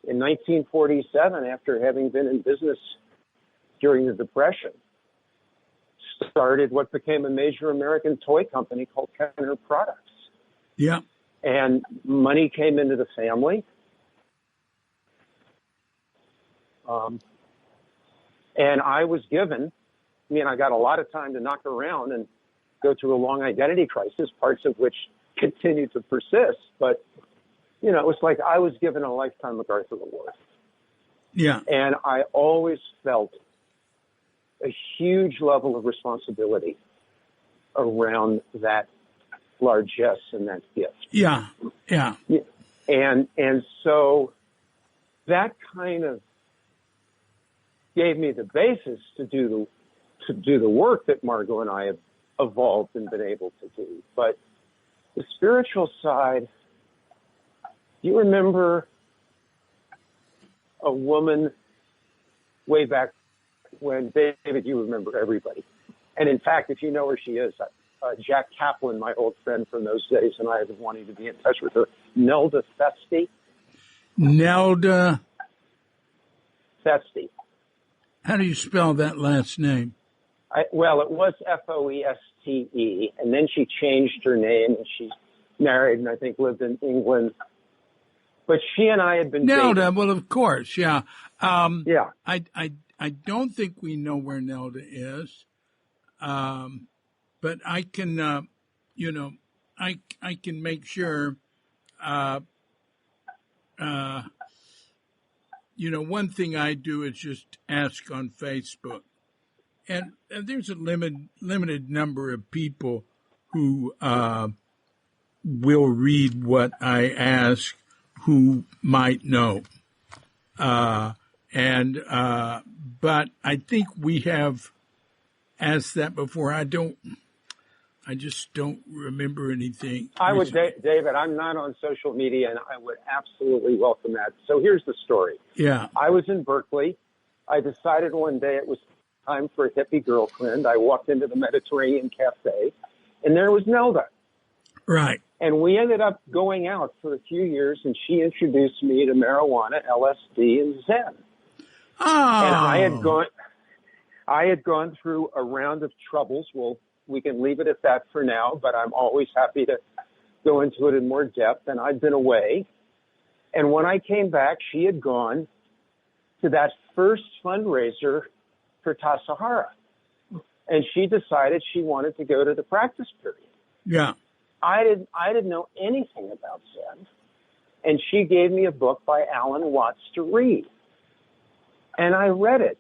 B: in 1947, after having been in business during the Depression, started what became a major American toy company called Kenner Products.
A: Yeah.
B: And money came into the family. And I was given, I mean, I got a lot of time to knock around and go through a long identity crisis, parts of which continue to persist. But, you know, it was like I was given a lifetime MacArthur Award.
A: Yeah.
B: And I always felt a huge level of responsibility around that largesse and that gift.
A: Yeah. Yeah.
B: And so that kind of gave me the basis to do the work that Margot and I have evolved and been able to do. But the spiritual side, you remember a woman way back when, David, you remember everybody. And in fact, if you know where she is, Jack Kaplan, my old friend from those days, and I have been wanting to be in touch with her, Nelda Feste.
A: Nelda
B: Feste.
A: How do you spell that last name?
B: Well, it was Foeste, and then she changed her name, and she's married and I think lived in England. But she and I had been
A: Nelda,
B: dating.
A: well, of course, yeah.
B: Yeah.
A: I don't think we know where Nelda is, but I can, I can make sure. One thing I do is just ask on Facebook, and there's a limited number of people who will read what I ask who might know. But I think we have asked that before. I just don't remember anything.
B: David, I'm not on social media, and I would absolutely welcome that. So here's the story.
A: Yeah.
B: I was in Berkeley. I decided one day it was time for a hippie girlfriend. I walked into the Mediterranean Cafe, and there was Nelda.
A: Right.
B: And we ended up going out for a few years, and she introduced me to marijuana, LSD, and Zen.
A: Oh.
B: And I had gone through a round of troubles. Well, we can leave it at that for now, but I'm always happy to go into it in more depth. And I'd been away. And when I came back, she had gone to that first fundraiser for Tassajara. And she decided she wanted to go to the practice period.
A: Yeah.
B: I didn't know anything about Zen. And she gave me a book by Alan Watts to read. And I read it.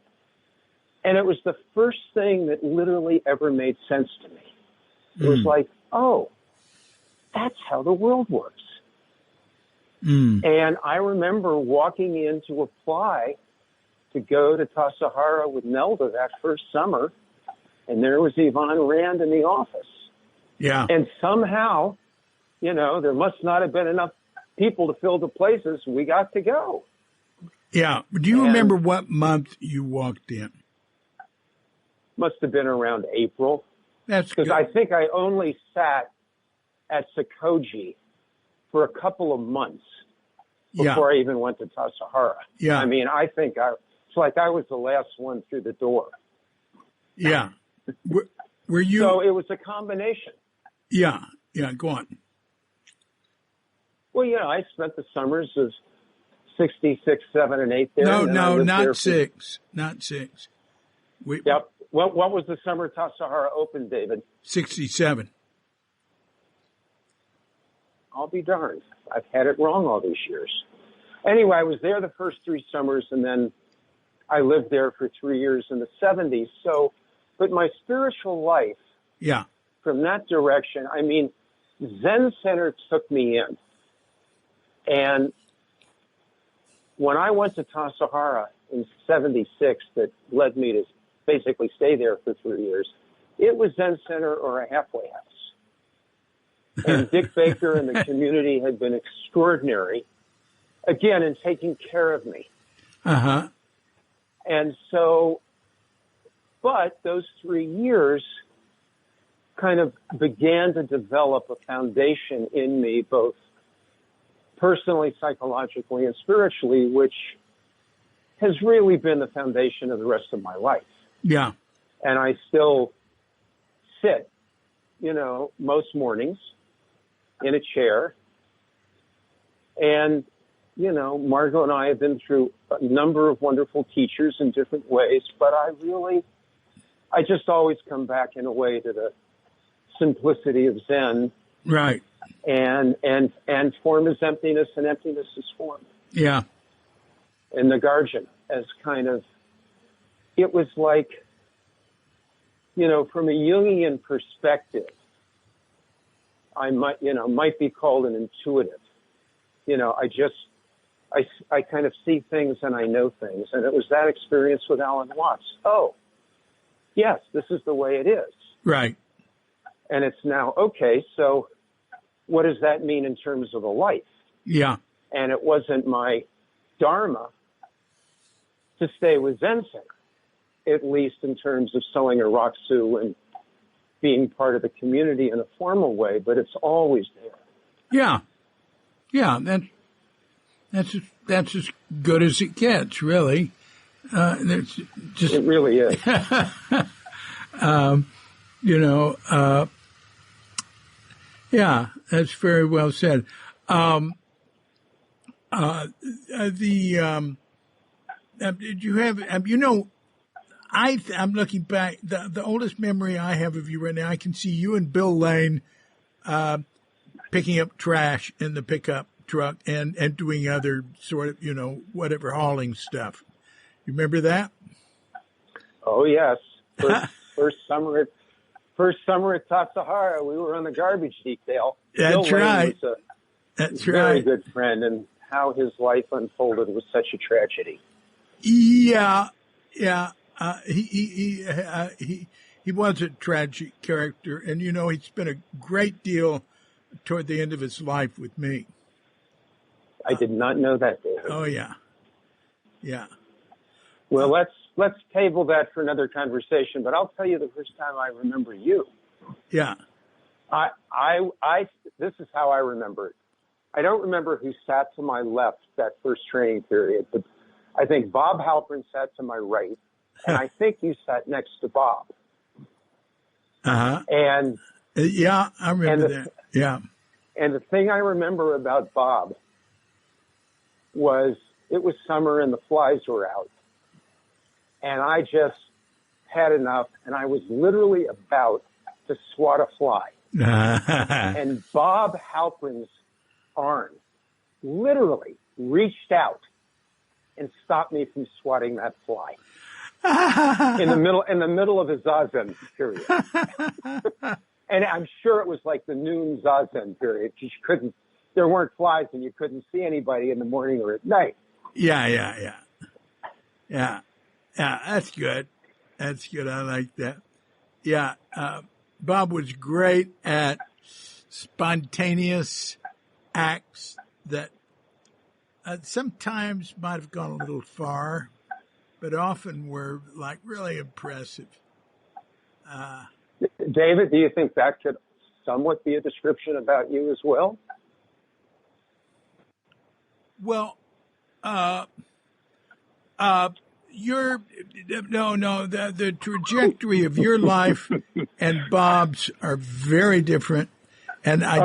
B: And it was the first thing that literally ever made sense to me. It was like, oh, that's how the world works. And I remember walking in to apply to go to Tassajara with Nelda that first summer, and there was Yvonne Rand in the office.
A: Yeah.
B: And somehow, you know, there must not have been enough people to fill the places. We got to go.
A: Yeah. Do you remember what month you walked in?
B: Must have been around April.
A: That's
B: because I think I only sat at Sakoji for a couple of months before I even went to Tassajara.
A: Yeah.
B: I mean, I think it's like I was the last one through the door.
A: Yeah. Were you?
B: So it was a combination.
A: Yeah. Yeah. Go on.
B: Well, yeah, I spent the summers of 66, 7, and 8 there.
A: No, not 6. Not 6.
B: Yep. What was the summer Tassajara opened, David?
A: 67.
B: I'll be darned. I've had it wrong all these years. Anyway, I was there the first 3 summers, and then I lived there for 3 years in the 70s. So, but my spiritual life, from that direction, I mean, Zen Center took me in. And when I went to Tassajara in 76, that led me to basically stay there for 3 years, it was Zen Center or a halfway house. And Dick Baker and the community had been extraordinary, again, in taking care of me.
A: Uh-huh.
B: And so, but those 3 years kind of began to develop a foundation in me, both personally, psychologically, and spiritually, which has really been the foundation of the rest of my life.
A: Yeah.
B: And I still sit, you know, most mornings in a chair. And, you know, Margot and I have been through a number of wonderful teachers in different ways, but I just always come back in a way to the simplicity of Zen.
A: Right.
B: And form is emptiness and emptiness is form.
A: Yeah.
B: And the Guardian as kind of, it was like, you know, from a Jungian perspective, I might be called an intuitive. You know, I kind of see things and I know things. And it was that experience with Alan Watts. Oh, yes, this is the way it is.
A: Right.
B: And it's now, okay, so what does that mean in terms of a life?
A: Yeah.
B: And it wasn't my dharma to stay with Zen Center, at least in terms of selling a Roxu and being part of the community in a formal way, but it's always there.
A: Yeah. Yeah. That's as good as it gets, really.
B: It really is.
A: You know, yeah, that's very well said. Did you have, you know, I'm looking back, the oldest memory I have of you right now, I can see you and Bill Lane picking up trash in the pickup truck and doing other sort of, you know, whatever hauling stuff. You remember that?
B: Oh, yes. First summer at Tassajara, we were on the garbage detail.
A: That's
B: Bill
A: right.
B: Lane was
A: That's
B: a very
A: right.
B: good friend, and how his life unfolded was such a tragedy.
A: Yeah, yeah. He was a tragic character, and you know he spent a great deal toward the end of his life with me.
B: I did not know that, David.
A: Oh yeah, yeah.
B: Well, let's table that for another conversation. But I'll tell you the first time I remember you.
A: Yeah.
B: This is how I remember it. I don't remember who sat to my left that first training period, but I think Bob Halpern sat to my right, and I think you sat next to Bob.
A: Uh-huh.
B: And
A: yeah, I remember that. Yeah.
B: And the thing I remember about Bob was it was summer and the flies were out. And I just had enough, and I was literally about to swat a fly. And Bob Halpern's arm literally reached out and stopped me from swatting that fly. in the middle of a zazen period. And I'm sure it was like the noon zazen period. There weren't flies and you couldn't see anybody in the morning or at night.
A: Yeah. That's good. That's good. I like that. Yeah. Bob was great at spontaneous acts that sometimes might have gone a little far, but often were like really impressive.
B: David, do you think that could somewhat be a description about you as well?
A: Well, the trajectory of your life and Bob's are very different, and I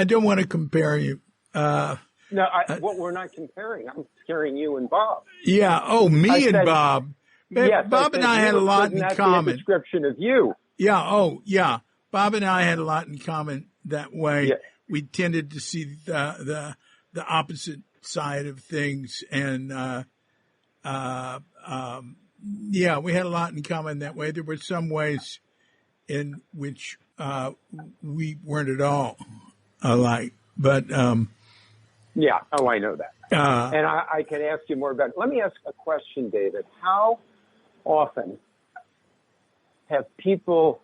A: don't want to compare you.
B: No, we're not comparing. I'm comparing you and Bob.
A: Yeah. Oh, me and Bob.
B: Yes,
A: Bob and I had a lot in common.
B: Be a description of you.
A: Yeah. Oh, yeah. Bob and I had a lot in common that way.
B: Yeah.
A: We tended to see the opposite side of things, and we had a lot in common that way. There were some ways in which we weren't at all alike, but
B: yeah. Oh, I know that. And I can ask you more about it. Let me ask a question, David. How often have people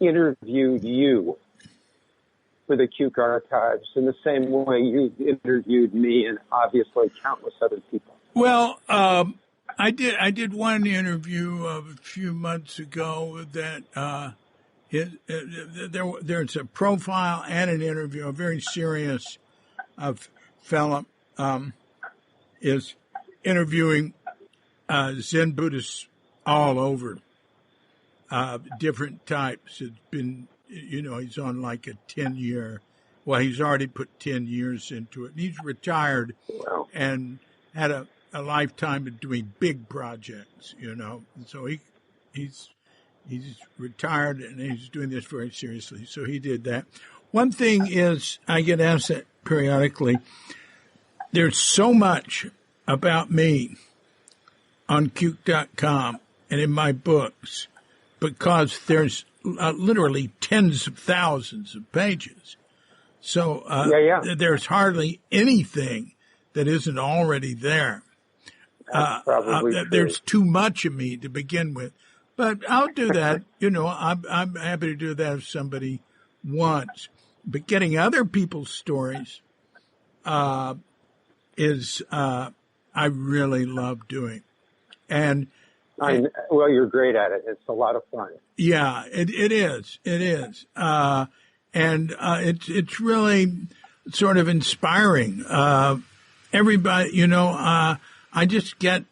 B: interviewed you for the Cuke Archives in the same way you interviewed me and obviously countless other people?
A: Well, I did one interview a few months ago that there's a profile and an interview, a very serious fellow is interviewing Zen Buddhists all over, different types. It's been, he's on like a 10-year, well, he's already put 10 years into it. He's retired and had a lifetime of doing big projects, So he's retired and he's doing this very seriously. So he did that. One thing is, I get asked that periodically. There's so much about me on Cuke.com and in my books because there's literally tens of thousands of pages. So there's hardly anything that isn't already there. There's too much of me to begin with. But I'll do that. I'm happy to do that if somebody wants. But getting other people's stories is I really love doing. And
B: you're great at it. It's a lot of fun.
A: Yeah, it is. It is. And it's really sort of inspiring. Everybody, I just get,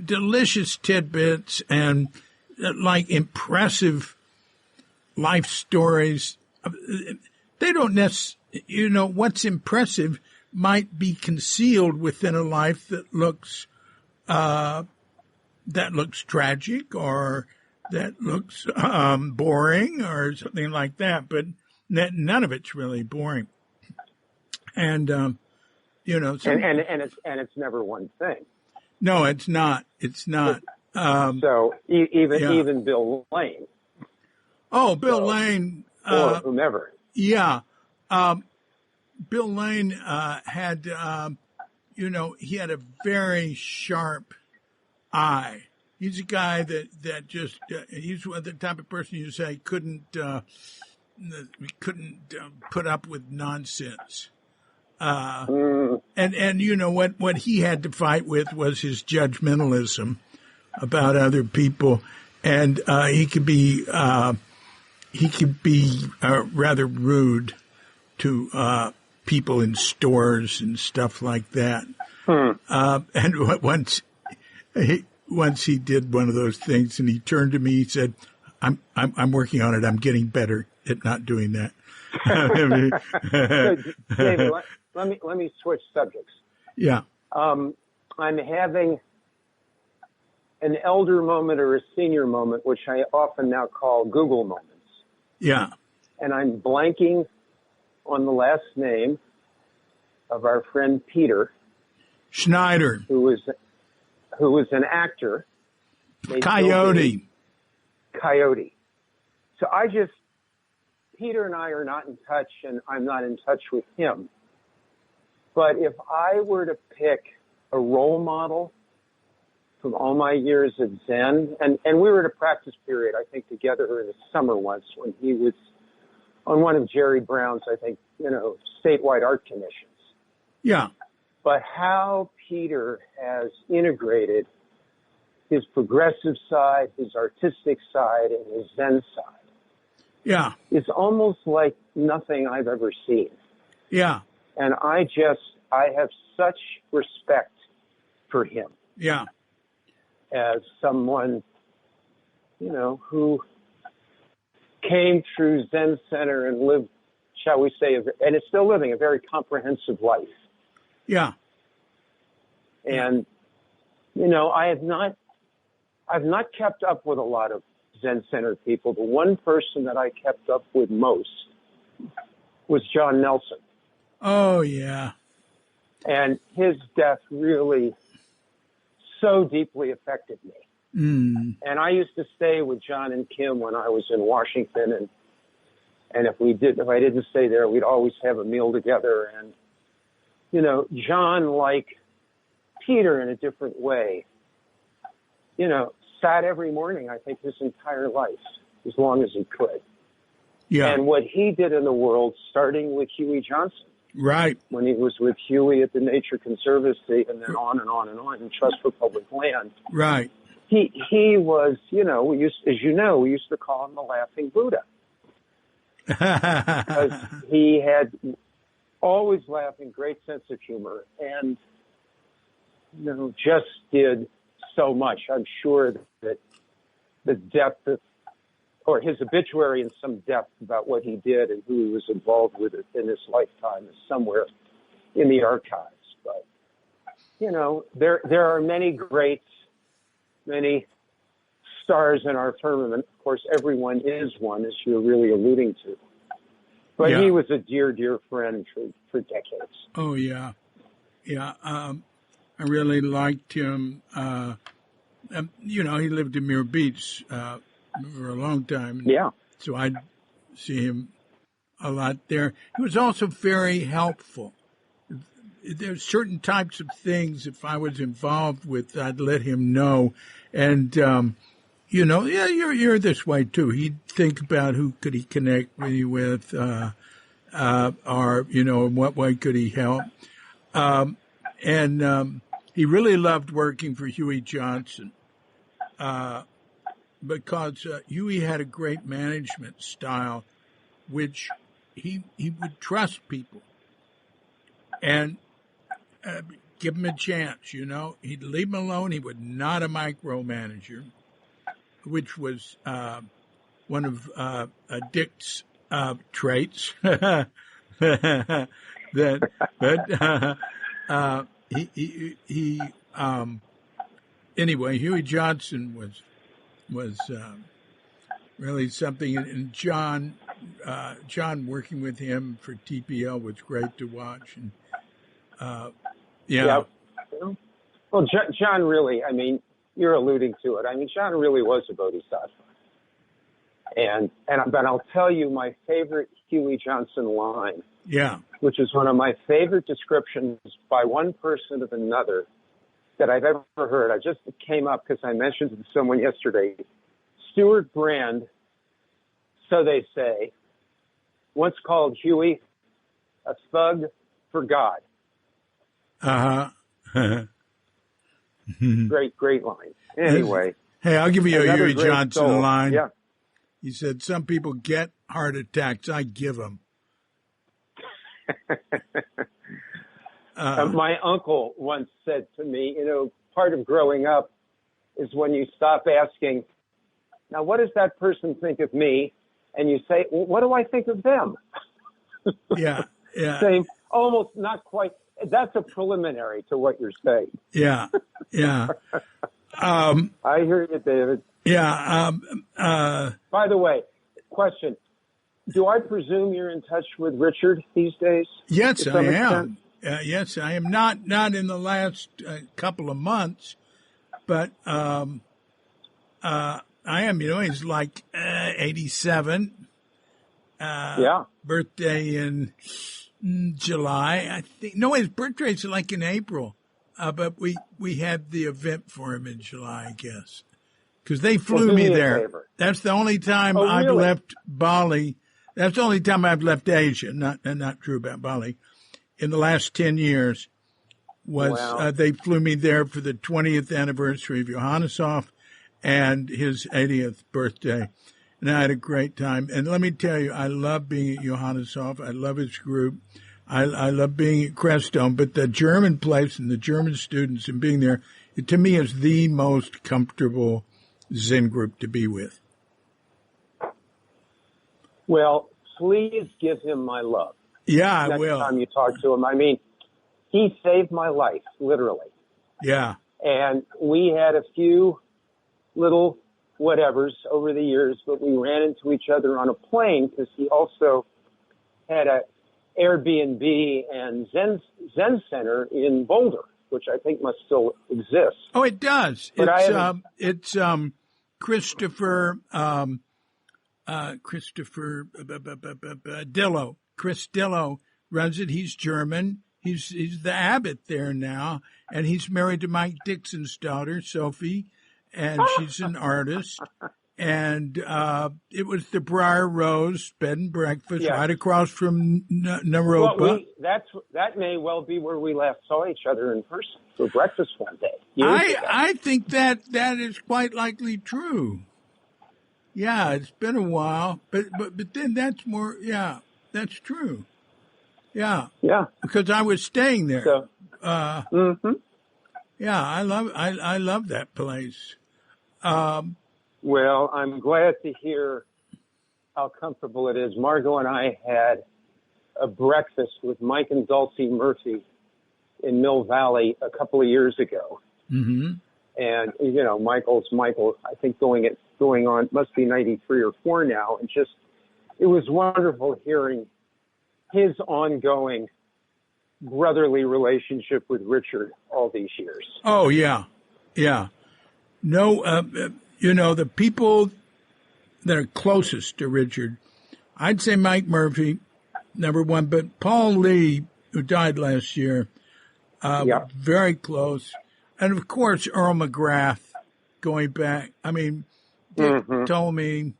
A: delicious tidbits and like impressive life stories. They don't necessarily, what's impressive might be concealed within a life that looks tragic or that looks boring or something like that. But none of it's really boring. And and
B: it's never one thing.
A: No, it's not. It's not.
B: So even Bill Lane.
A: Oh, Bill Lane.
B: Or whomever.
A: Yeah. Bill Lane had, he had a very sharp eye. He's a guy that just, he's the type of person you say couldn't put up with nonsense. And what he had to fight with was his judgmentalism about other people. And he could be rather rude to people in stores and stuff like that. And once he did one of those things, and he turned to me, he said, "I'm working on it. I'm getting better at not doing that."
B: David, let me switch subjects.
A: Yeah.
B: I'm having an elder moment or a senior moment, which I often now call Google moments.
A: Yeah.
B: And I'm blanking on the last name of our friend Peter
A: Schneider,
B: who was an actor.
A: Coyote.
B: Coyote. So Peter and I are not in touch, and I'm not in touch with him. But if I were to pick a role model from all my years at Zen, and we were at a practice period, I think, together in the summer once when he was on one of Jerry Brown's, I think, statewide art commissions.
A: Yeah.
B: But how Peter has integrated his progressive side, his artistic side, and his Zen side.
A: Yeah.
B: It's almost like nothing I've ever seen.
A: Yeah.
B: And I have such respect for him.
A: Yeah.
B: As someone, who came through Zen Center and lived, shall we say, and is still living a very comprehensive life.
A: Yeah.
B: And, I've not kept up with a lot of Zen Center people. The one person that I kept up with most was John Nelson.
A: Oh, yeah.
B: And his death really so deeply affected me.
A: Mm.
B: And I used to stay with John and Kim when I was in Washington, and if I didn't stay there, we'd always have a meal together. And John, like Peter in a different way, sat every morning, I think, his entire life, as long as he could.
A: Yeah.
B: And what he did in the world, starting with Huey Johnson.
A: Right.
B: When he was with Huey at the Nature Conservancy, and then on and on and on in Trust for Public Land.
A: Right.
B: He was, we used to call him the Laughing Buddha. Because he had always laughing, great sense of humor, and, just did so much. I'm sure that the depth of, or his obituary in some depth about what he did and who he was involved with in his lifetime is somewhere in the archives. But, there are many greats, many stars in our firmament. Of course, everyone is one, as you're really alluding to. But
A: Yeah.
B: he was a dear, dear friend for decades.
A: Oh, yeah. Yeah. I really liked him. He lived in Muir Beach for a long time.
B: Yeah.
A: So I'd see him a lot there. He was also very helpful. There's certain types of things, if I was involved with, I'd let him know. And, you're this way too. He'd think about who could he connect with you with, or, in what way could he help. He really loved working for Huey Johnson, because Huey had a great management style, which he would trust people and give them a chance. He'd leave them alone. He was not a micromanager, which was one of Dick's traits. Anyway, Huey Johnson was really something, and John working with him for TPL was great to watch, and yeah.
B: Well, John really, you're alluding to it. John really was a bodhisattva, but I'll tell you my favorite Huey Johnson line.
A: Yeah.
B: Which is one of my favorite descriptions by one person of another that I've ever heard. It came up because I mentioned it to someone yesterday. Stuart Brand, so they say, once called Huey a thug for God.
A: Uh-huh.
B: Great line. Anyway.
A: Hey, I'll give you a Huey Johnson line.
B: Yeah.
A: He said, some people get heart attacks. I give them.
B: My uncle once said to me, part of growing up is when you stop asking, now what does that person think of me? And you say, well, what do I think of them?
A: Yeah.
B: Same, almost not quite. That's a preliminary to what you're saying.
A: Yeah.
B: I hear you, David.
A: Yeah.
B: By the way, question. do I presume you're in touch with Richard these days?
A: Yes, I am. Yes, I am not in the last couple of months, but I am. He's like 87. Birthday in July, I think. No, his birthday's like in April, but we had the event for him in July, I guess, because they flew me there. That's the only time I've left Bali. That's the only time I've left Asia. Not true about Bali. In the last 10 years, they flew me there for the 20th anniversary of Johannesov and his 80th birthday. And I had a great time. And let me tell you, I love being at Johannesov. I love his group. I love being at Crestone. But the German place and the German students and being there, to me, is the most comfortable Zen group to be with.
B: Well, please give him my love.
A: Yeah, I will.
B: Next time you talk to him. I mean, he saved my life, literally.
A: Yeah.
B: And we had a few little whatevers over the years, but we ran into each other on a plane because he also had a Airbnb and Zen Center in Boulder, which I think must still exist.
A: Oh, it does.
B: But
A: it's Christopher Dillo. Chris Dillo runs it. He's German. He's the abbot there now, and he's married to Mike Dixon's daughter, Sophie, and she's an artist. And it was the Briar Rose bed and breakfast right across from Naropa.
B: Well, that may well be where we last saw each other in person for breakfast one day.
A: I think that is quite likely true. Yeah, it's been a while, but then that's more. Yeah, that's true. Yeah. Yeah. Because I was staying there.
B: So,
A: Yeah, I love that place.
B: Well, I'm glad to hear how comfortable it is. Margot and I had a breakfast with Mike and Dulcie Murphy in Mill Valley a couple of years ago.
A: Mm-hmm.
B: And, Michael, I think going on, must be 93 or 4 now. And it was wonderful hearing his ongoing brotherly relationship with Richard all these years.
A: Oh, yeah. Yeah. No, the people that are closest to Richard, I'd say Mike Murphy, number one, but Paul Lee, who died last year, very close. And, of course, Earl McGrath going back. I mean, Dick told me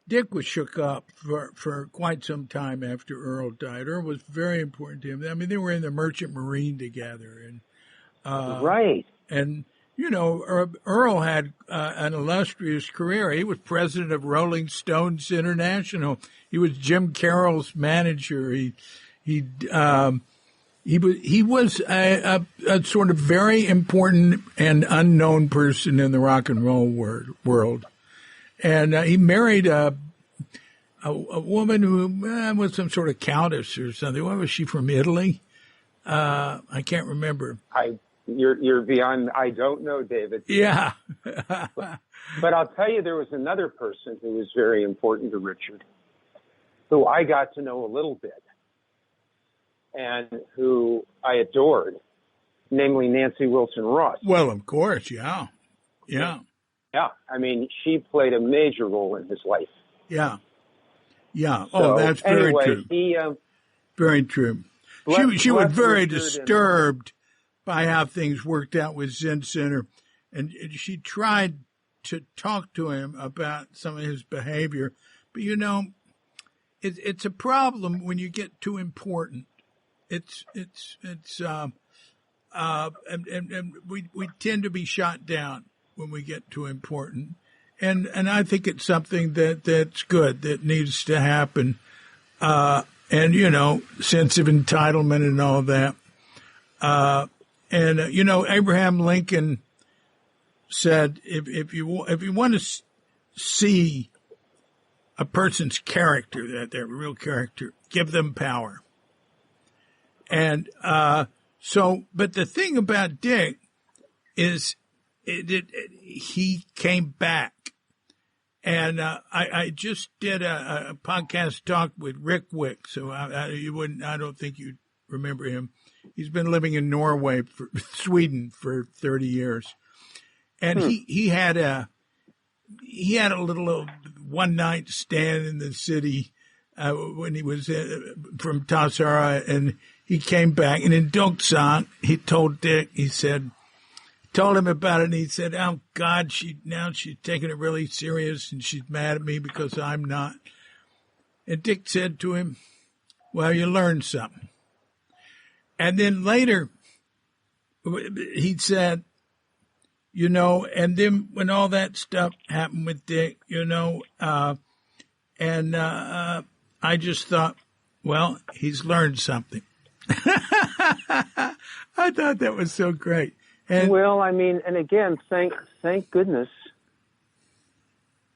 A: Dick was shook up for quite some time after Earl died. Earl was very important to him. I mean, they were in the Merchant Marine together. And
B: right.
A: And, Earl had an illustrious career. He was president of Rolling Stones International. He was Jim Carroll's manager. He was a sort of very important and unknown person in the rock and roll world. And he married a woman who was some sort of countess or something. What was she, from Italy? I can't remember.
B: You're beyond. I don't know, David.
A: Yeah.
B: but I'll tell you, there was another person who was very important to Richard, who I got to know a little bit, and who I adored, namely Nancy Wilson Ross.
A: Well, of course, yeah. Yeah.
B: Yeah, I mean, she played a major role in his life.
A: Yeah. Yeah.
B: So,
A: that's very true. Very true. She was very disturbed by how things worked out with Zen Center, and she tried to talk to him about some of his behavior. But, it's a problem when you get too important. And we tend to be shot down when we get too important. And I think it's something that's good, that needs to happen. Sense of entitlement and all that. Abraham Lincoln said, if you want to see a person's character, that their real character, give them power. And but the thing about Dick is he came back And I just did a podcast talk with Rick Wick, so you wouldn't. I don't think you'd remember him. He's been living in Sweden for 30 years, and he had a little one night stand in the city when he was from Tassajara, and he came back, and in Doksan, he told Dick, told him about it, and he said, "Oh God, she's taking it really serious, and she's mad at me because I'm not." And Dick said to him, "Well, you learned something." And then later, he said, and then when all that stuff happened with Dick, I just thought, well, he's learned something. I thought that was so great. And,
B: well, I mean, and again, thank goodness.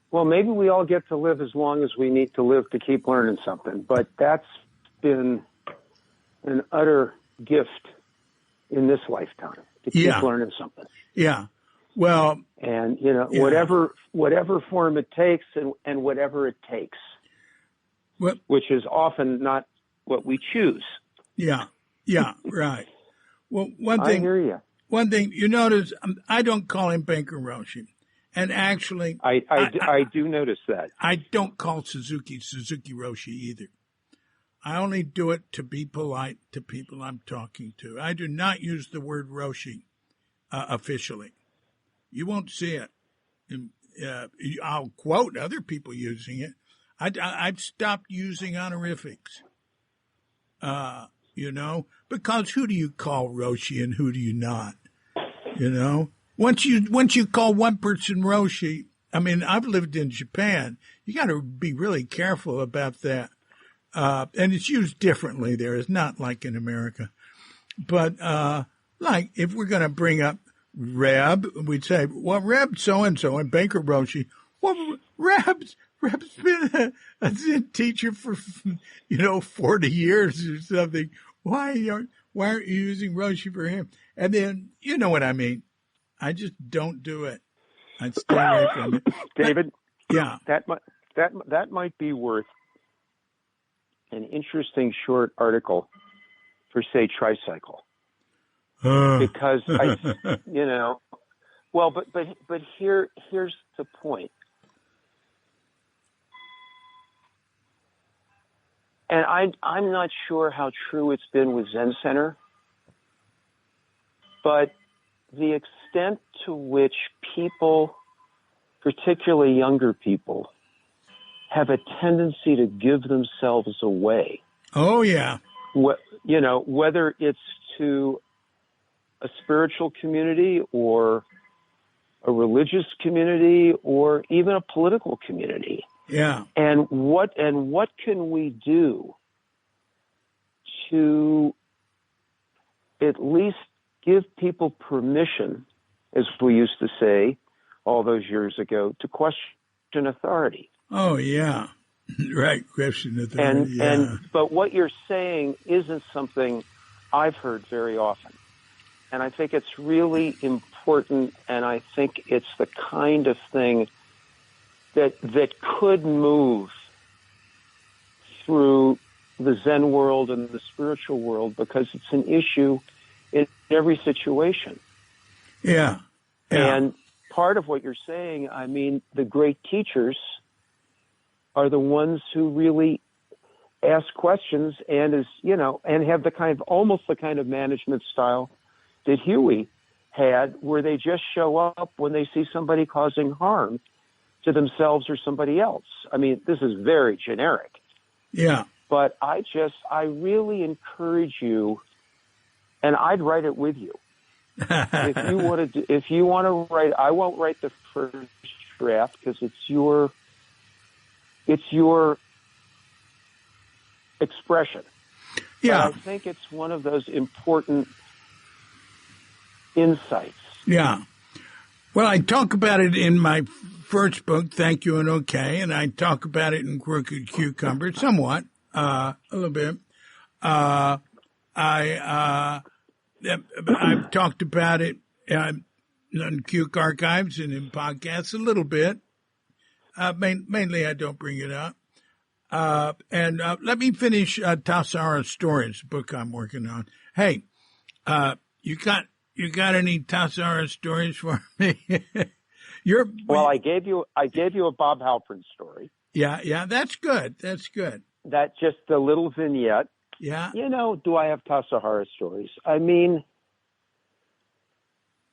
B: Well, maybe we all get to live as long as we need to live to keep learning something, but that's been an utter gift in this lifetime to keep learning something.
A: Yeah. Well,
B: and whatever form it takes and whatever it takes, which is often not what we choose.
A: Yeah. Yeah. Right. Well, one thing.
B: I hear you.
A: One thing you notice, I don't call him Banker Roshi, and actually,
B: I do notice that.
A: I don't call Suzuki Roshi either. I only do it to be polite to people I'm talking to. I do not use the word Roshi officially. You won't see it. I'll quote other people using it. I've stopped using honorifics. Because who do you call Roshi and who do you not? Once you call one person Roshi, I mean, I've lived in Japan. You got to be really careful about that. And it's used differently there. It's not like in America. But, like, if we're going to bring up Reb, we'd say, well, Reb so-and-so and Banker Roshi. Well, Reb's been a Zen teacher for, 40 years or something. Why aren't you using Roshi for him? And then, you know what I mean. I just don't do it. I stay away from it.
B: David?
A: Yeah.
B: That might be worth an interesting short article for, say, Tricycle. Because but here's the point. And I'm not sure how true it's been with Zen Center, but the extent to which people, particularly younger people, have a tendency to give themselves away.
A: Oh, yeah.
B: Whether it's to a spiritual community or a religious community or even a political community.
A: Yeah.
B: And what can we do to at least give people permission, as we used to say all those years ago, to question authority?
A: Oh, yeah. Right, question authority.
B: But what you're saying isn't something I've heard very often. And I think it's really important, and I think it's the kind of thing that could move through the Zen world and the spiritual world, because it's an issue in every situation.
A: Yeah.
B: And part of what you're saying, I mean, the great teachers are the ones who really ask questions and and have almost the kind of management style that Huey had, where they just show up when they see somebody causing harm to themselves or somebody else. I mean, this is very generic.
A: Yeah.
B: But I really encourage you, and I'd write it with you. If you want to write, I won't write the first draft because it's your expression.
A: Yeah.
B: But I think it's one of those important insights.
A: Yeah. Well, I talk about it in my first book, Thank You and Okay, and I talk about it in Crooked Cucumber somewhat, a little bit. I've talked about it on Cuke Archives and in podcasts a little bit. Mainly, I don't bring it up. And let me finish Tassajara Stories, the book I'm working on. Hey, you got any Tassajara stories for me?
B: Well, I gave you a Bob Halpern story.
A: Yeah, that's good. That's good.
B: That just a little vignette.
A: Yeah.
B: Do I have Tassajara stories? I mean,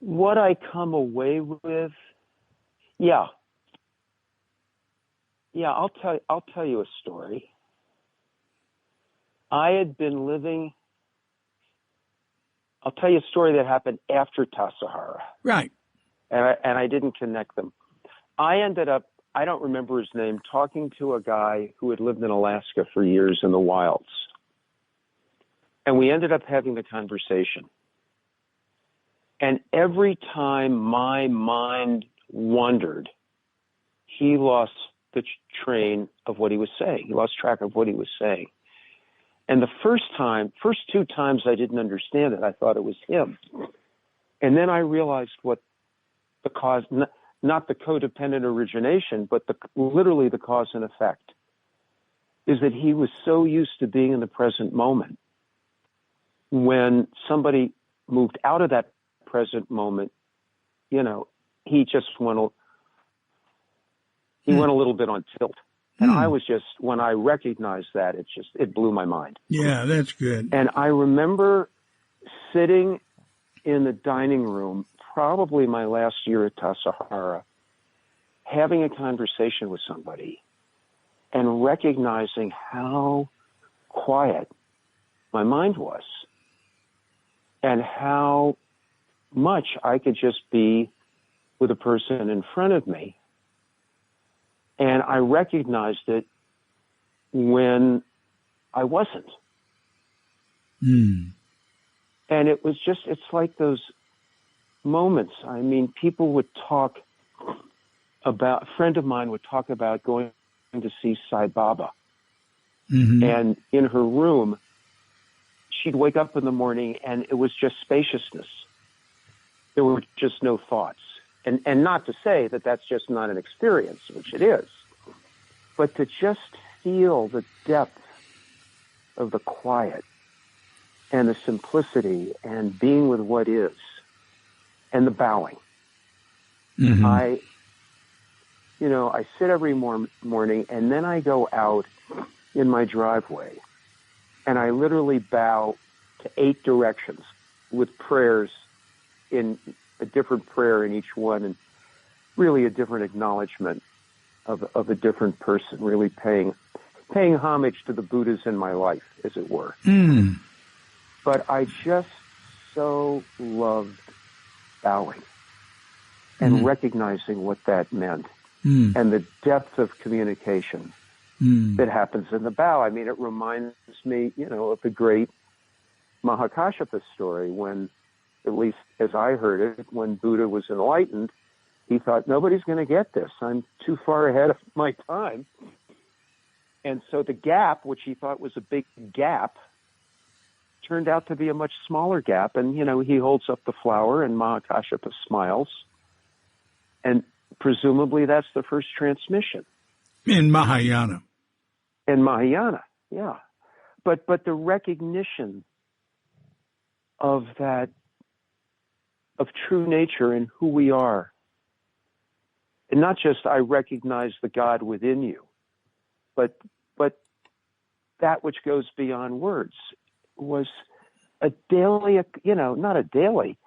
B: what I come away with, yeah, I'll tell you a story. I'll tell you a story that happened after Tassajara.
A: Right.
B: And I didn't connect them. I ended up, I don't remember his name, talking to a guy who had lived in Alaska for years in the wilds. And we ended up having the conversation. And every time my mind wandered, he lost the train of what he was saying. He lost track of what he was saying. And the first two times I didn't understand it. I thought it was him. And then I realized what the cause, not the codependent origination, but literally the cause and effect, is that he was so used to being in the present moment. When somebody moved out of that present moment, he just went a little bit on tilt. And I was when I recognized that, it blew my mind.
A: Yeah, that's good.
B: And I remember sitting in the dining room, probably my last year at Tassajara, having a conversation with somebody and recognizing how quiet my mind was and how much I could just be with a person in front of me. And I recognized it when I wasn't. And it was it's like those moments. I mean, people would talk about, a friend of mine would talk about going to see Sai Baba. And in her room, she'd wake up in the morning and it was just spaciousness. There were just no thoughts. And not to say that that's just not an experience, which it is, but to just feel the depth of the quiet and the simplicity and being with what is and the bowing. I sit every morning and then I go out in my driveway and I literally bow to 8 directions with prayers, in a different prayer in each one, and really a different acknowledgement of a different person, really paying homage to the Buddhas in my life, as it were. But I just so loved bowing and recognizing what that meant and the depth of communication that happens in the bow. I mean, it reminds me, of the great Mahakashapa story when, at least as I heard it, when Buddha was enlightened, he thought, nobody's going to get this. I'm too far ahead of my time. And so the gap, which he thought was a big gap, turned out to be a much smaller gap. And, he holds up the flower and Mahakashapa smiles. And presumably that's the first transmission.
A: In Mahayana.
B: In Mahayana, yeah. But the recognition of that, of true nature and who we are. And not just I recognize the God within you, but that which goes beyond words was a daily, not a daily,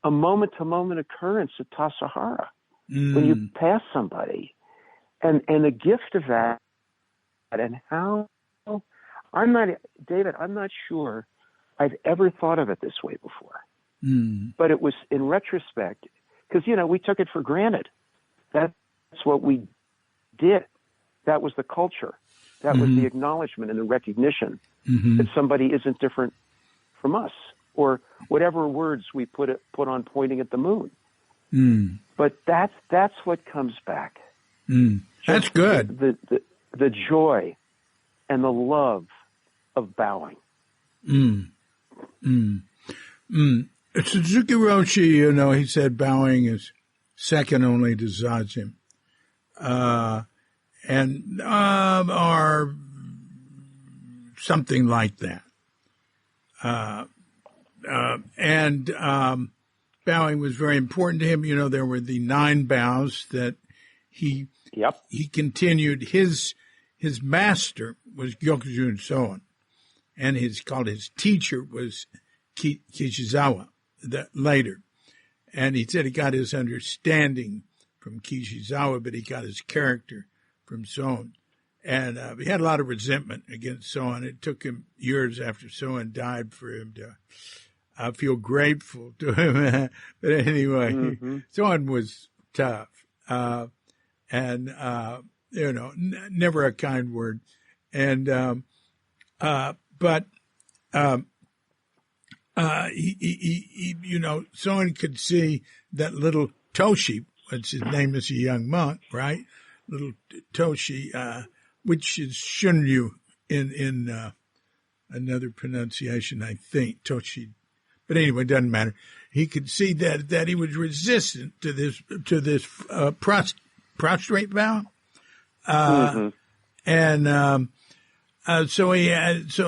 B: a moment-to-moment occurrence at Tassajara when you pass somebody. And the gift of that and how, David, I'm not sure I've ever thought of it this way before. But it was in retrospect, because, we took it for granted. That's what we did. That was the culture. That was the acknowledgement and the recognition that somebody isn't different from us, or whatever words we put on pointing at the moon. But that's what comes back.
A: That's good.
B: The joy and the love of bowing.
A: Suzuki Roshi, he said bowing is second only to zazen. or something like that. Bowing was very important to him. You know, there were the 9 bows that he continued. His master was Gyokujun Soen, and his teacher was Kishizawa later. And he said he got his understanding from Kishizawa, but he got his character from Soen. And he had a lot of resentment against Soen. It took him years after Soen died for him to feel grateful to him. But anyway, Soen was tough. Never a kind word. And Soen could see that little Toshi, what's his name is a young monk, right? Little Toshi, which is Shunryu in another pronunciation, I think, Toshi. But anyway, it doesn't matter. He could see that he was resistant to this prostrate vow. So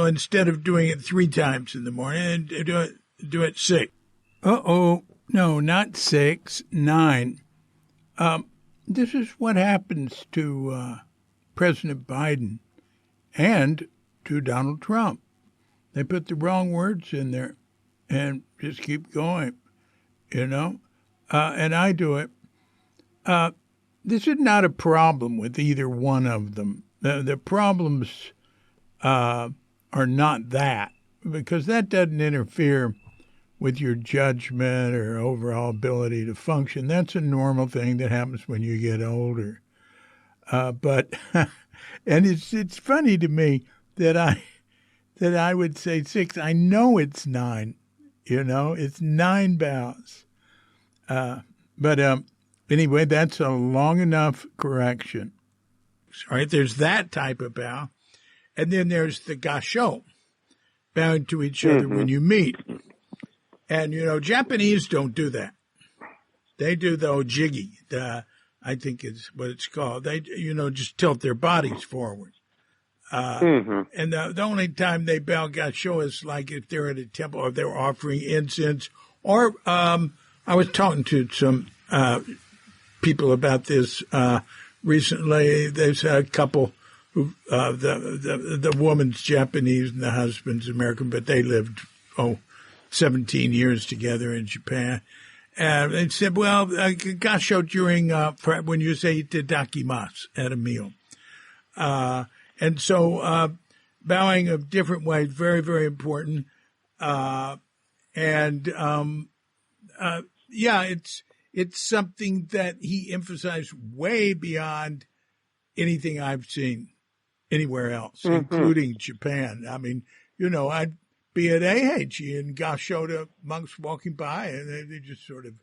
A: instead of doing it 3 times in the morning, do it 6.
B: No, not 6, 9. This is what happens to President Biden and to Donald Trump. They put the wrong words in there and just keep going, and I do it. This is not a problem with either one of them. The problems are not that, because that doesn't interfere with your judgment or overall ability to function. That's a normal thing that happens when you get older. But and it's funny to me that I would say 6. I know it's 9. It's 9 bows. But anyway, that's a long enough correction.
A: All right, there's that type of bow. And then there's the gasho, bowing to each other when you meet. And, Japanese don't do that. They do the ojigi, I think is what it's called. They, just tilt their bodies forward. And the only time they bow gasho is like if they're at a temple or they're offering incense. Or I was talking to some people about this recently. There's a couple who the woman's Japanese and the husband's American, but they lived 17 years together in Japan. And they said, well, gasho during when you say itadakimasu at a meal. And so bowing of different ways, very, very important. It's something that he emphasized way beyond anything I've seen anywhere else, including Japan. I mean, I'd be at Eiheiji and gasho to monks walking by, and they just sort of,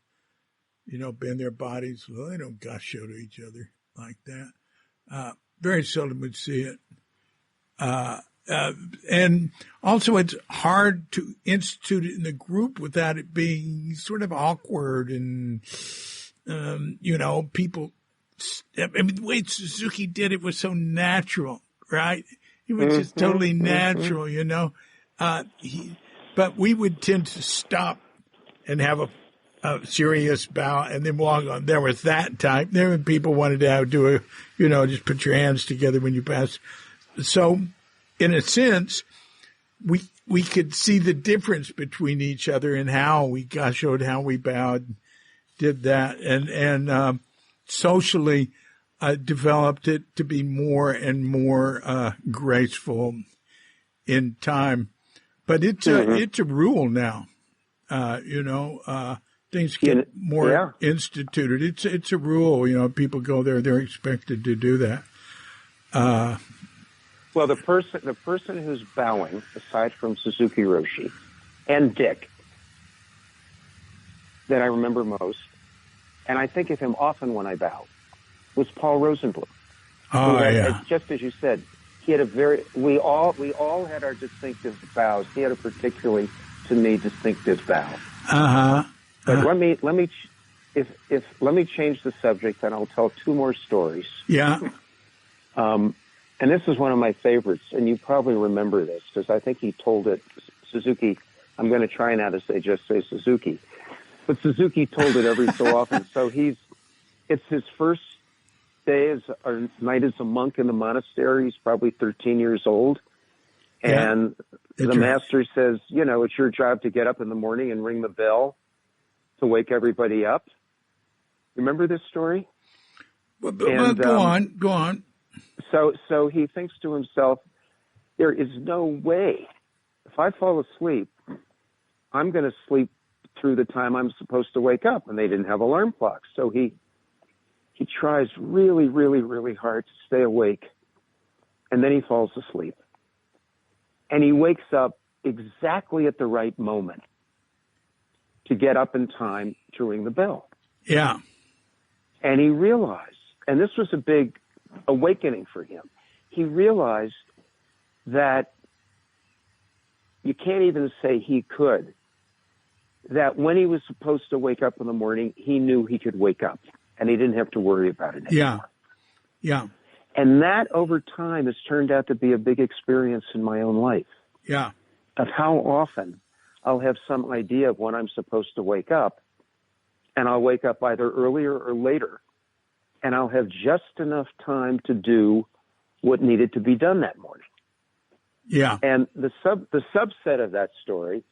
A: bend their bodies. Well, they don't gasho to each other like that. Very seldom would see it. And also it's hard to institute it in the group without it being sort of awkward and, people. I mean, the way Suzuki did it was so natural, right? It was just totally natural, but we would tend to stop and have a serious bow and then walk on. There was that type. There were people wanted to do just put your hands together when you pass. So in a sense, we could see the difference between each other and how we gashoed, how we bowed, did that, and socially developed it to be more and more graceful in time. But it's a rule now, things get more instituted. It's a rule, people go there, they're expected to do that.
C: Well, the person who's bowing, aside from Suzuki Roshi and Dick, that I remember most, and I think of him often when I bow, was Paul Rosenblum. Just as you said, he had we all had our distinctive bows. He had a particularly, to me, distinctive bow. But let me if let me change the subject, and I'll tell two more stories.
A: Yeah.
C: And this is one of my favorites, and you probably remember this because I think he told it, Suzuki. I'm going to try now to just say Suzuki. But Suzuki told it every so often. So it's his first day or night as a monk in the monastery. He's probably 13 years old. And the master says, it's your job to get up in the morning and ring the bell to wake everybody up. Remember this story?
A: Well, go on.
C: So he thinks to himself, there is no way. If I fall asleep, I'm going to sleep through the time I'm supposed to wake up. And they didn't have alarm clocks. So he tries really, really, really hard to stay awake. And then he falls asleep. And he wakes up exactly at the right moment to get up in time to ring the bell.
A: Yeah.
C: And he realized, and this was a big awakening for him, he realized that you can't even say he could, that when he was supposed to wake up in the morning, he knew he could wake up and he didn't have to worry about it anymore.
A: Yeah.
C: And that over time has turned out to be a big experience in my own life.
A: Yeah.
C: Of how often I'll have some idea of when I'm supposed to wake up, and I'll wake up either earlier or later, and I'll have just enough time to do what needed to be done that morning.
A: Yeah.
C: And the subset of that story,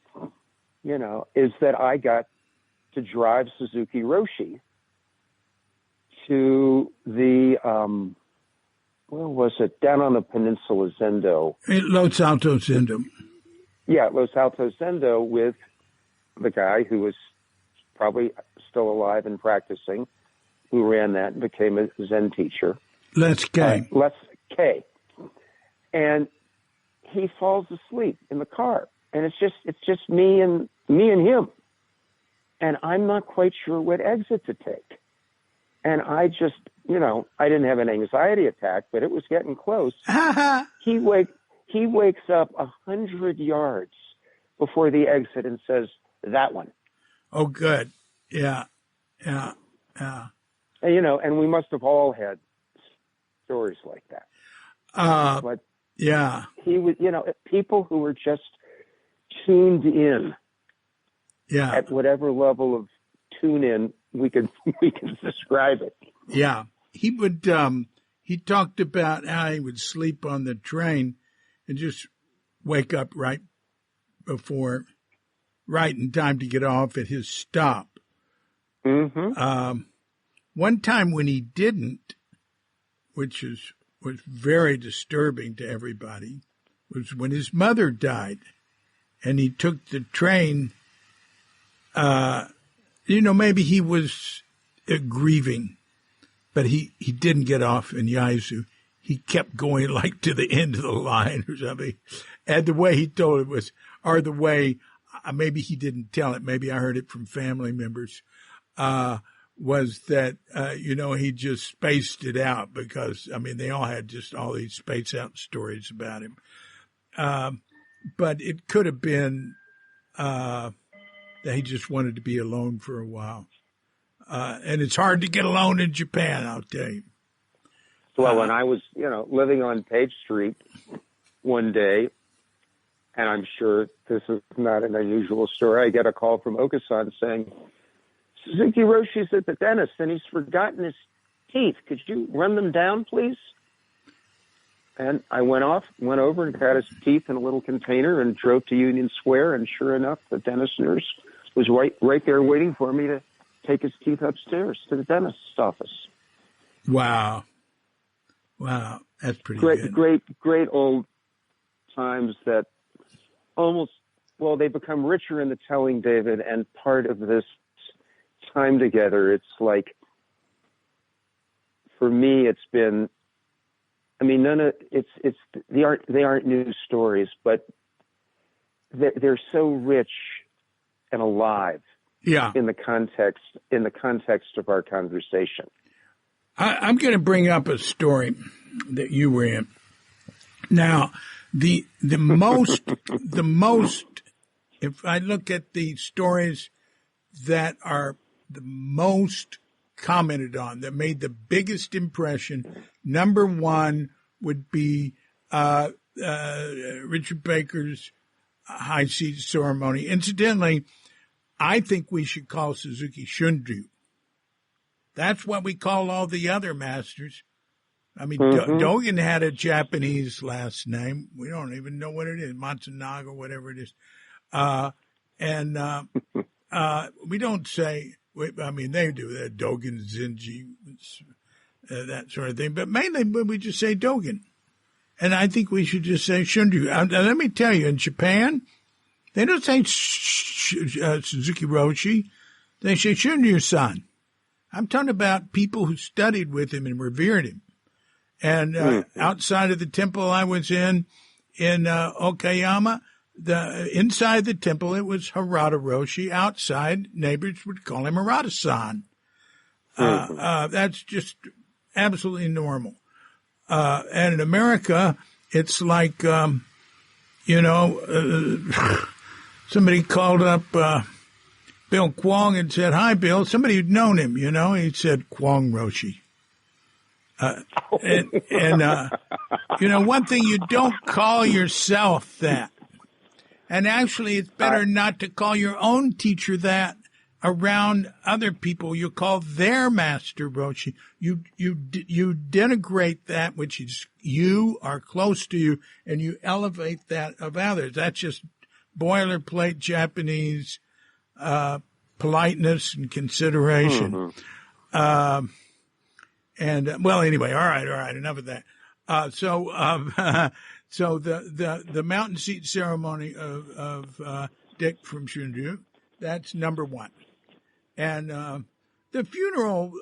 C: is that I got to drive Suzuki Roshi to the, where was it? Down on the peninsula, Zendo.
A: Los Altos Zendo.
C: Yeah, Los Altos Zendo with the guy who was probably still alive and practicing, who ran that and became a Zen teacher.
A: Les K.
C: Les K. And he falls asleep in the car. And it's just me and him. And I'm not quite sure what exit to take. And I just, I didn't have an anxiety attack, but it was getting close. He wakes up 100 yards before the exit and says, "That one."
A: Oh, good. Yeah. And,
C: and we must have all had stories like that. But
A: yeah.
C: He was, people who were just tuned in.
A: Yeah.
C: At whatever level of tune in we can describe it.
A: Yeah. He would, he talked about how he would sleep on the train and just wake up right in time to get off at his stop.
C: Mm-hmm.
A: One time when he didn't, which was very disturbing to everybody, was when his mother died, and he took the train. Maybe he was grieving, but he didn't get off in Yazoo. He kept going like to the end of the line or something. And the way he told it maybe he didn't tell it, maybe I heard it from family members, was that, he just spaced it out because, they all had just all these space out stories about him. But it could have been that he just wanted to be alone for a while. And it's hard to get alone in Japan, I'll tell you.
C: Well, when I was, living on Page Street one day, and I'm sure this is not an unusual story, I get a call from Okasan saying, "Suzuki Roshi's at the dentist and he's forgotten his teeth. Could you run them down, please?" And I went over and got his teeth in a little container and drove to Union Square. And sure enough, the dentist nurse was right there waiting for me to take his teeth upstairs to the dentist's office.
A: Wow. That's pretty good.
C: Great old times that they become richer in the telling, David. And part of this time together, it's like, for me, it's been, they aren't new stories, but they're so rich and alive.
A: Yeah.
C: In the context of our conversation.
A: I'm going to bring up a story that you were in. Now, the most, if I look at the stories that are the most commented on, that made the biggest impression. Number one would be Richard Baker's high seat ceremony. Incidentally, I think we should call Suzuki Shunryu. That's what we call all the other masters. I mean, Dogen had a Japanese last name. We don't even know what it is, Matsunaga, whatever it is. We don't say, I mean, they do that, Dogen, Zenji, that sort of thing. But mainly we just say Dogen. And I think we should just say Shunryu. Let me tell you, in Japan, they don't say Suzuki Roshi. They say Shunryu-san. I'm talking about people who studied with him and revered him. And outside of the temple I was in Okayama, inside the temple, it was Harada Roshi. Outside, neighbors would call him Harada-san. That's just absolutely normal. And in America, it's like, somebody called up Bill Kwong and said, "Hi, Bill." Somebody who'd known him, he said, "Kwong Roshi." One thing, you don't call yourself that. And actually, it's better not to call your own teacher that around other people. You call their master Roshi. You denigrate that which is you, are close to you, and you elevate that of others. That's just boilerplate Japanese politeness and consideration. Anyway, all right, enough of that. So the mountain seat ceremony of Dick from Shunryu, that's number one. And the funeral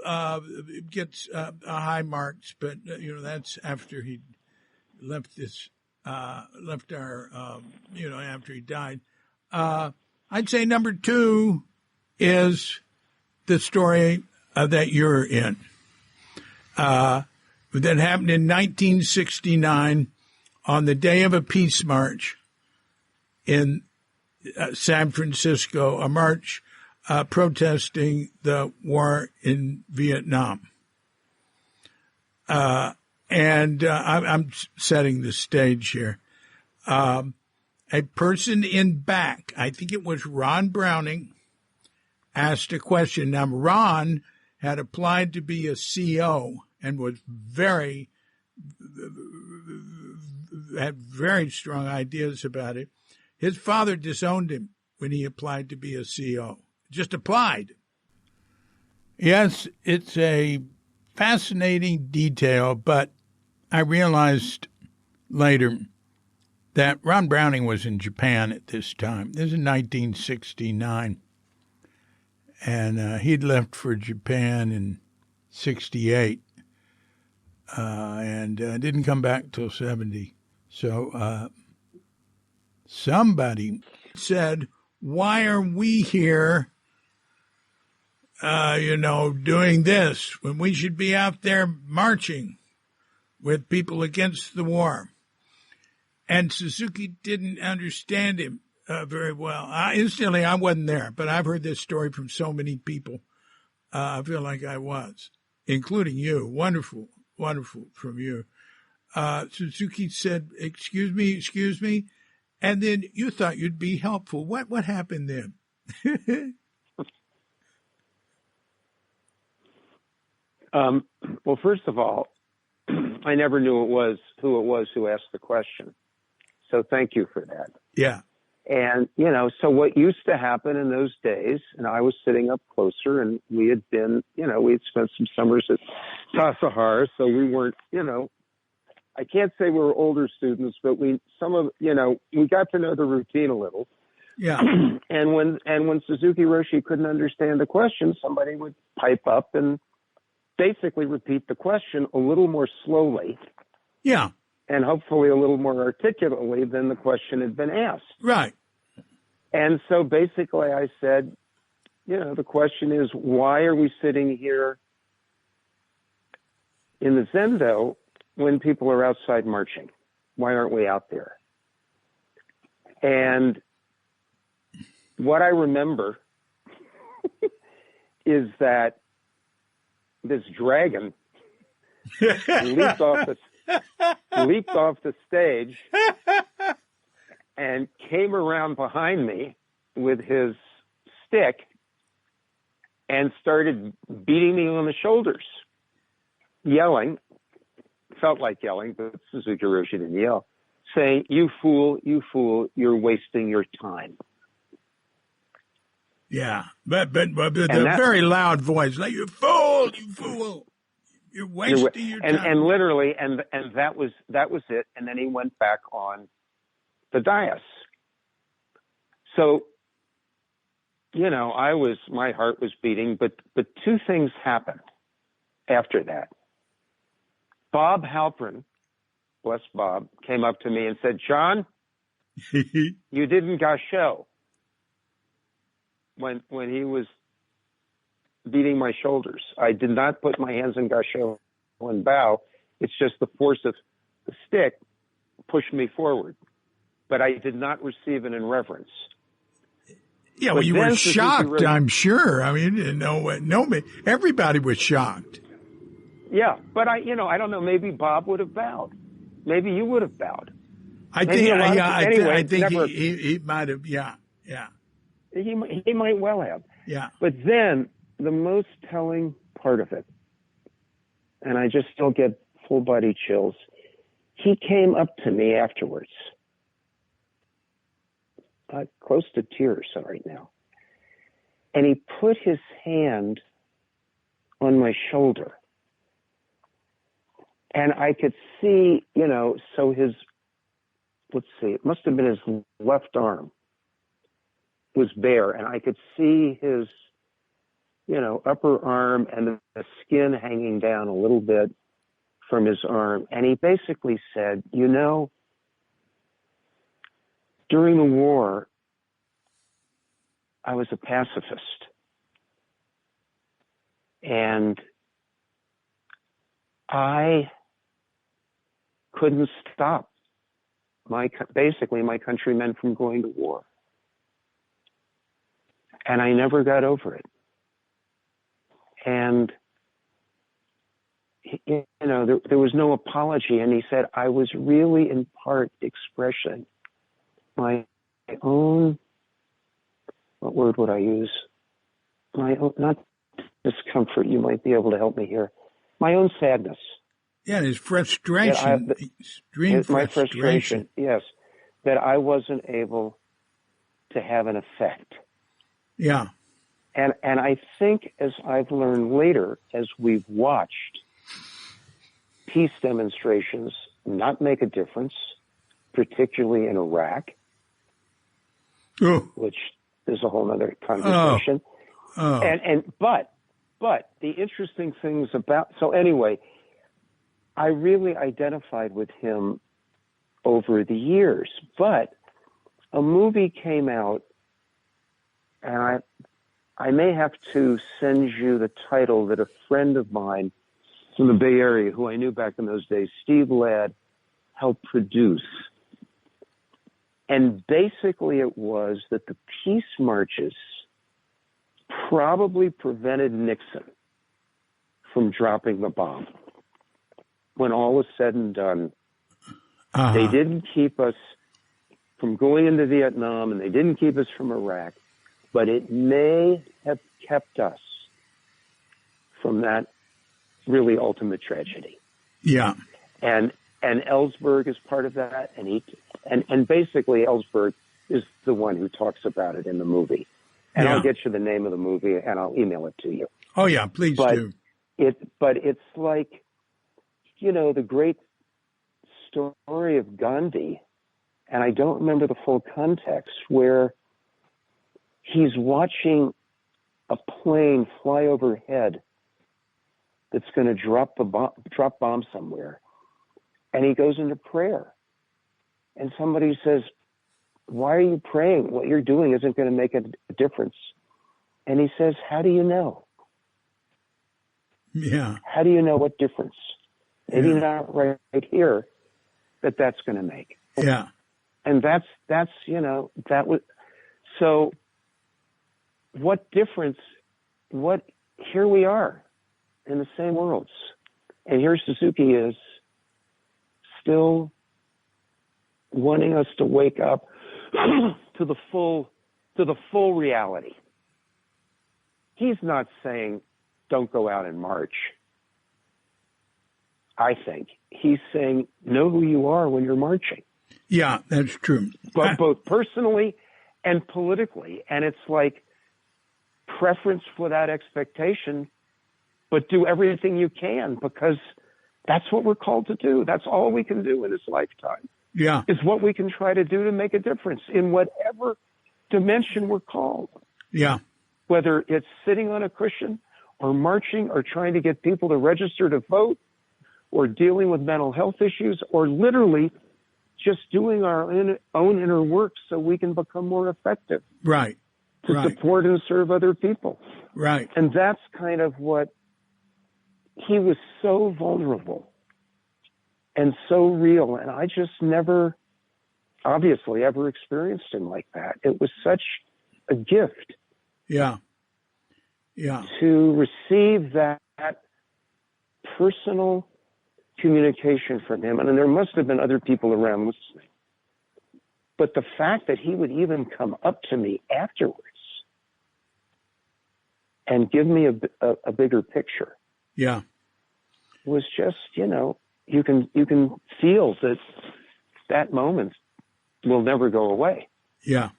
A: gets high marks, but that's after he left our after he died. I'd say number two is the story that you're in. That happened in 1969 on the day of a peace march in San Francisco, a march protesting the war in Vietnam. I'm setting the stage here. A person in back, I think it was Ron Browning, asked a question. Now, Ron had applied to be a CO and had very strong ideas about it. His father disowned him when he applied to be a CO. Just applied. Yes, it's a fascinating detail, but I realized later that Ron Browning was in Japan at this time. This is 1969. And he'd left for Japan in 68 and didn't come back till 70. So somebody said, "Why are we here, doing this when we should be out there marching with people against the war?" And Suzuki didn't understand him very well. Instantly, I wasn't there, but I've heard this story from so many people. I feel like I was, including you. Wonderful from you. Suzuki said, excuse me. And then you thought you'd be helpful. What happened then?
C: Well, first of all, I never knew who it was who asked the question. So thank you for that.
A: Yeah.
C: And, so what used to happen in those days, and I was sitting up closer, and we had been, we had spent some summers at Tassajara, so we weren't, I can't say we were older students, but we got to know the routine a little.
A: Yeah.
C: And when Suzuki Roshi couldn't understand the question, somebody would pipe up and basically repeat the question a little more slowly.
A: Yeah.
C: And hopefully a little more articulately than the question had been asked.
A: Right.
C: And so basically I said, the question is, why are we sitting here in the Zendo when people are outside marching? Why aren't we out there? And what I remember is that this dragon leaped off the stage and came around behind me with his stick and started beating me on the shoulders, yelling, felt like yelling, but Suzuki Roshi didn't yell, saying, you fool, you're wasting your time.
A: Yeah, but the very loud voice, like, you fool, you're wasting your time.
C: And literally, and that was it. And then he went back on the dais. So, you know, my heart was beating, but two things happened after that. Bob Halpern, bless Bob, came up to me and said, John, you didn't gasho. When he was beating my shoulders, I did not put my hands in gasho and bow. It's just the force of the stick pushed me forward, but I did not receive it in reverence.
A: Yeah, well, you were shocked, I'm sure. I mean, you didn't know what. Nobody, everybody was shocked.
C: Yeah, but I don't know. Maybe Bob would have bowed. Maybe you would have bowed.
A: I think he might have. Yeah.
C: He might well have.
A: Yeah.
C: But then the most telling part of it, and I just still get full body chills, he came up to me afterwards, close to tears right now, and he put his hand on my shoulder. And I could see, so it must have been his left arm was bare, and I could see his, upper arm and the skin hanging down a little bit from his arm. And he basically said, during the war, I was a pacifist. And I couldn't stop my countrymen from going to war. And I never got over it. And, there was no apology. And he said, I was really in part expressing my own, what word would I use? My own, not discomfort. You might be able to help me here. My own sadness.
A: Yeah, his frustration.
C: My frustration, yes, that I wasn't able to have an effect.
A: Yeah.
C: And I think, as I've learned later, as we've watched peace demonstrations not make a difference, particularly in Iraq, which is a whole other conversation. But the interesting things so anyway, I really identified with him over the years, but a movie came out, and I may have to send you the title that a friend of mine from the Bay Area, who I knew back in those days, Steve Ladd, helped produce. And basically it was that the peace marches probably prevented Nixon from dropping the bomb. When all was said and done, they didn't keep us from going into Vietnam, and they didn't keep us from Iraq, but it may have kept us from that really ultimate tragedy.
A: Yeah.
C: And Ellsberg is part of that, and basically Ellsberg is the one who talks about it in the movie. And I'll get you the name of the movie, and I'll email it to you.
A: Oh yeah, please do.
C: But it's like, the great story of Gandhi, and I don't remember the full context, where he's watching a plane fly overhead that's going to drop bomb somewhere, and he goes into prayer. And somebody says, why are you praying? What you're doing isn't going to make a difference. And he says, how do you know?
A: Yeah.
C: How do you know what difference? Maybe not right here, but that's going to make.
A: Yeah.
C: And that's that was, so what difference, what here we are in the same worlds. And here Suzuki is still wanting us to wake up to the full reality. He's not saying don't go out and march. I think he's saying know who you are when you're marching.
A: Yeah, that's true.
C: But both personally and politically. And it's like preference for that expectation, but do everything you can, because that's what we're called to do. That's all we can do in this lifetime.
A: Yeah.
C: Is what we can try to do to make a difference in whatever dimension we're called.
A: Yeah.
C: Whether it's sitting on a cushion or marching or trying to get people to register to vote or dealing with mental health issues or literally just doing our own inner work so we can become more effective.
A: Right.
C: To support and serve other people.
A: Right.
C: And that's kind of what he was so vulnerable and so real. And I just never, obviously, ever experienced him like that. It was such a gift.
A: Yeah. Yeah.
C: To receive that personal communication from him. And there must have been other people around listening. But the fact that he would even come up to me afterwards and give me a bigger picture.
A: Yeah.
C: Was just, you can feel that moment will never go away.
A: Yeah.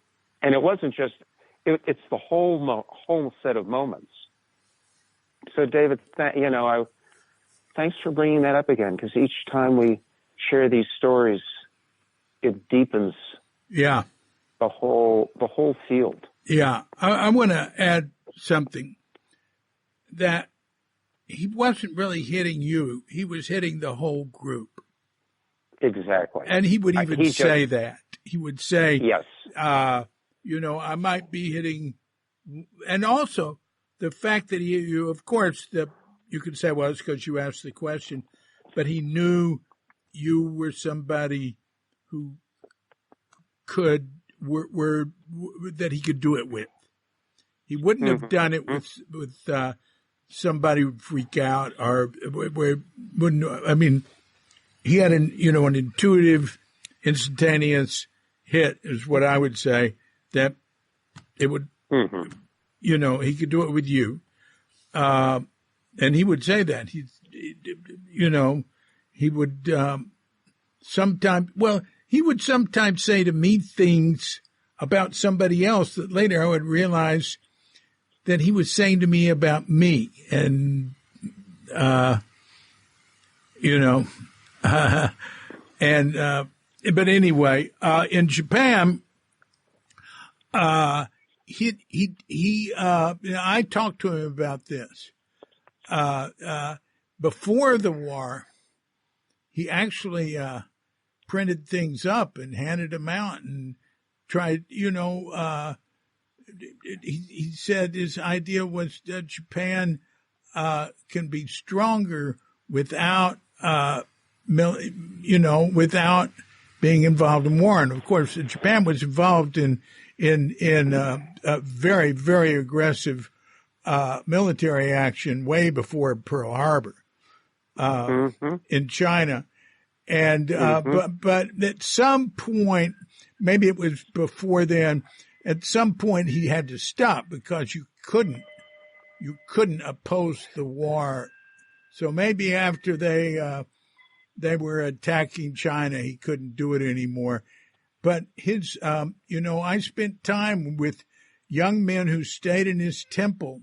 C: And it wasn't just, it's the whole set of moments. So David, thanks for bringing that up again, because each time we share these stories, it deepens.
A: Yeah.
C: The whole field.
A: Yeah. I want to add something that he wasn't really hitting you. He was hitting the whole group.
C: Exactly.
A: And he would even say that. He would say,
C: yes,
A: I might be hitting. And also the fact that you of course, you could say, well, it's because you asked the question, but he knew you were somebody who that he could do it with. He wouldn't have done it with somebody who'd freak out or wouldn't. I mean, he had an intuitive, instantaneous hit is what I would say, that it would, he could do it with you. And he would say that he would sometimes say to me things about somebody else that later I would realize that he was saying to me about me. And, but anyway, in Japan, I talked to him about this. Before the war, he actually, printed things up and handed them out and tried, he said his idea was that Japan can be stronger without, without being involved in war. And of course, Japan was involved in a very, very aggressive military action way before Pearl Harbor in China. And but at some point, maybe it was before then, at some point he had to stop because you couldn't oppose the war. So maybe after they were attacking China, he couldn't do it anymore. But his, I spent time with young men who stayed in his temple,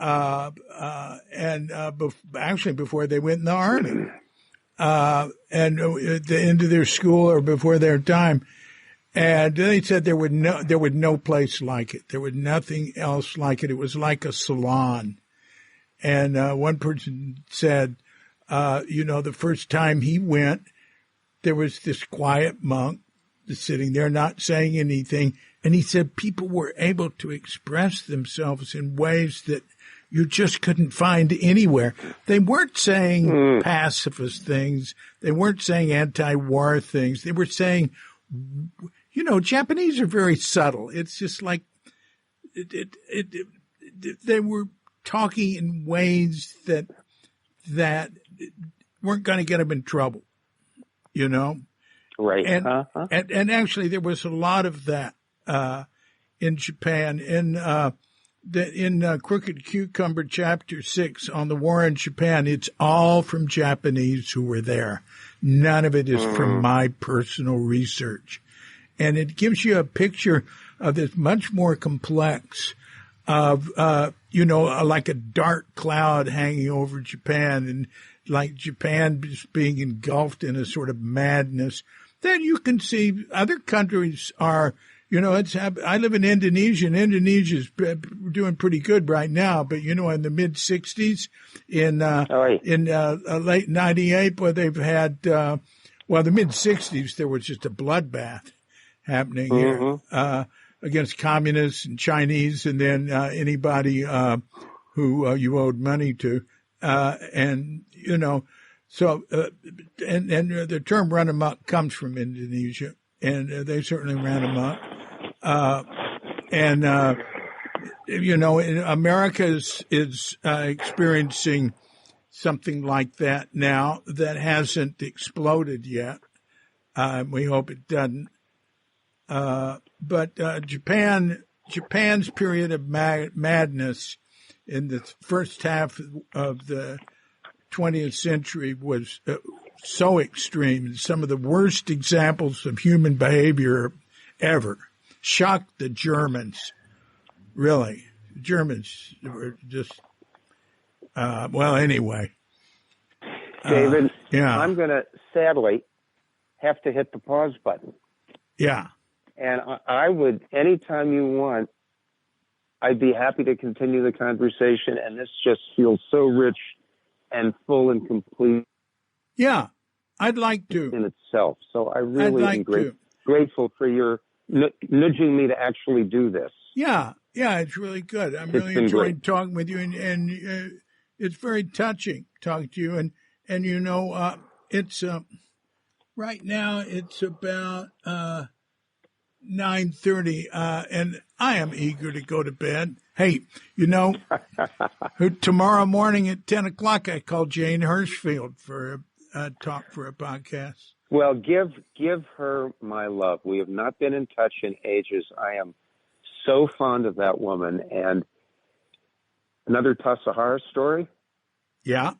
A: actually before they went in the army. And at the end of their school or before their time. And they said there was no place like it. There was nothing else like it. It was like a salon. And, one person said, the first time he went, there was this quiet monk sitting there not saying anything. And he said people were able to express themselves in ways that you just couldn't find anywhere. They weren't saying pacifist things. They weren't saying anti-war things. They were saying, Japanese are very subtle. It's just like they were talking in ways that weren't going to get him in trouble, you know?
C: Right.
A: And actually there was a lot of that, in Japan. In Crooked Cucumber Chapter 6 on the war in Japan, it's all from Japanese who were there. None of it is from my personal research. And it gives you a picture of this much more complex of, like a dark cloud hanging over Japan, and like Japan just being engulfed in a sort of madness. Then you can see other countries are, I live in Indonesia, and Indonesia's doing pretty good right now. But, in the mid 60s, in late 98, where they've had, the mid 60s, there was just a bloodbath happening here, against communists and Chinese, and then, anybody, who, you owed money to, and the term run amok comes from Indonesia, and they certainly ran amok. America is experiencing something like that now that hasn't exploded yet. We hope it doesn't. But Japan's period of madness in the first half of the 20th century was so extreme. Some of the worst examples of human behavior ever. Shocked the Germans, really. The Germans were just, anyway.
C: David,
A: yeah.
C: I'm going to sadly have to hit the pause button.
A: Yeah.
C: And I would, anytime you want, I'd be happy to continue the conversation. And this just feels so rich and full and complete.
A: Yeah, I'd like to.
C: In itself. So I really am
A: to.
C: Grateful for your nudging me to actually do this.
A: Yeah, it's really good. I'm really enjoying talking with you, and it's very touching talking to you. And it's right now it's about 9:30, and I am eager to go to bed. Hey, tomorrow morning at 10 o'clock, I called Jane Hirschfield for a talk for a podcast.
C: Well, give her my love. We have not been in touch in ages. I am so fond of that woman. And another Tassajara story.
A: Yeah.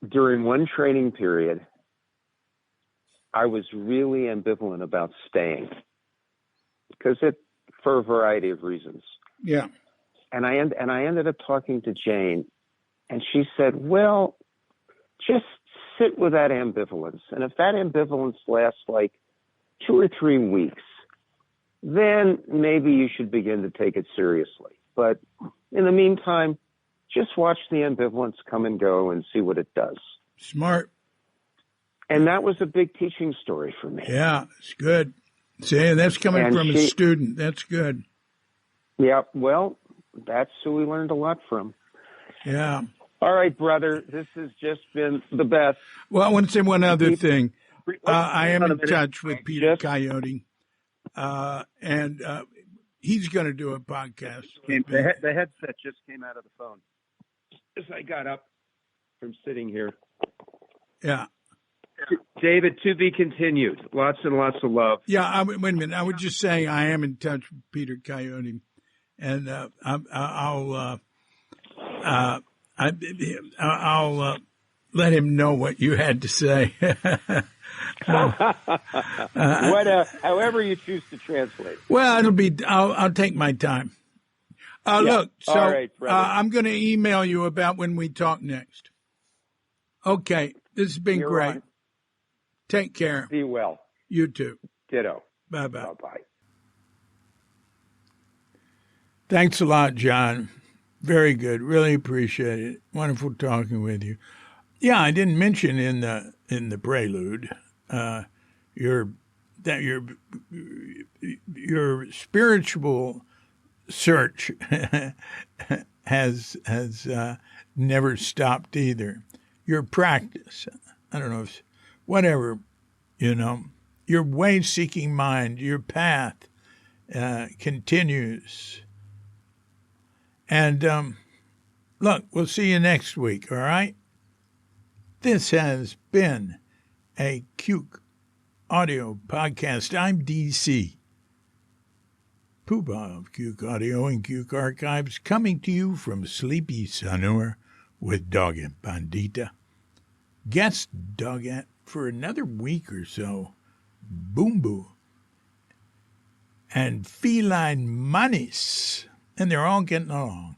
C: During one training period, I was really ambivalent about staying for a variety of reasons.
A: Yeah.
C: And I ended up talking to Jane, and she said, well, just sit with that ambivalence. And if that ambivalence lasts like 2 or 3 weeks, then maybe you should begin to take it seriously. But in the meantime, just watch the ambivalence come and go and see what it does.
A: Smart.
C: And that was a big teaching story for me.
A: Yeah, it's good. See, that's coming from a student. That's good.
C: Yeah, well, that's who we learned a lot from.
A: Yeah.
C: All right, brother. This has just been the best.
A: Well, I want to say one other thing. I am in touch with Peter Coyote, and he's going to do a podcast.
C: The headset just came out of the phone as I got up from sitting here.
A: Yeah.
C: David, to be continued. Lots and lots of love.
A: Yeah, wait a minute. I was just saying I am in touch with Peter Coyote, and I'll let him know what you had to say.
C: However you choose to translate.
A: Well, I'll take my time. Look, so
C: all right,
A: I'm going to email you about when we talk next. Okay, this has been great.
C: On.
A: Take care.
C: Be well.
A: You too.
C: Ditto.
A: Bye-bye.
C: Bye-bye.
A: Thanks a lot, John. Very good. Really appreciate it. Wonderful talking with you. Yeah, I didn't mention in the prelude your spiritual search has never stopped either. Your practice, I don't know if whatever, your way-seeking mind, your path continues. And Look, we'll see you next week, all right? This has been a Cuke audio podcast. I'm DC, Poobah of Cuke Audio and Cuke Archives, coming to you from sleepy Sonora with Doggett Bandita. Guest Doggett for another week or so, Boom Boo, and Feline Manis, and they're all getting along.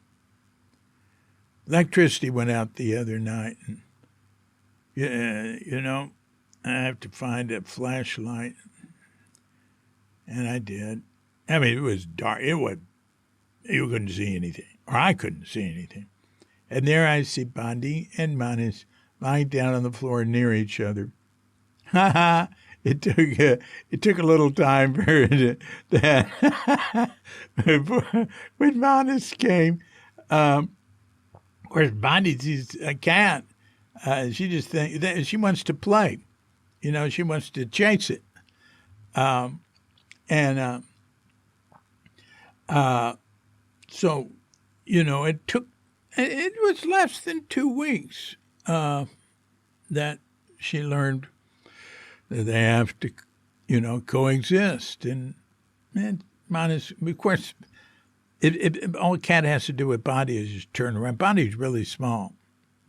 A: Electricity went out the other night, and I have to find a flashlight, and I did. I mean, it was dark. You couldn't see anything, or I couldn't see anything. And there I see Bondi and Manis lying down on the floor near each other. Ha ha! It took a little time for that. When Manis came, of course, Bondi sees a cat. She just thinks that she wants to play. She wants to chase it. So, it was less than 2 weeks that she learned that they have to, coexist. And Manis, of course, all a cat has to do with Bondi is just turn around. Bondi's really small.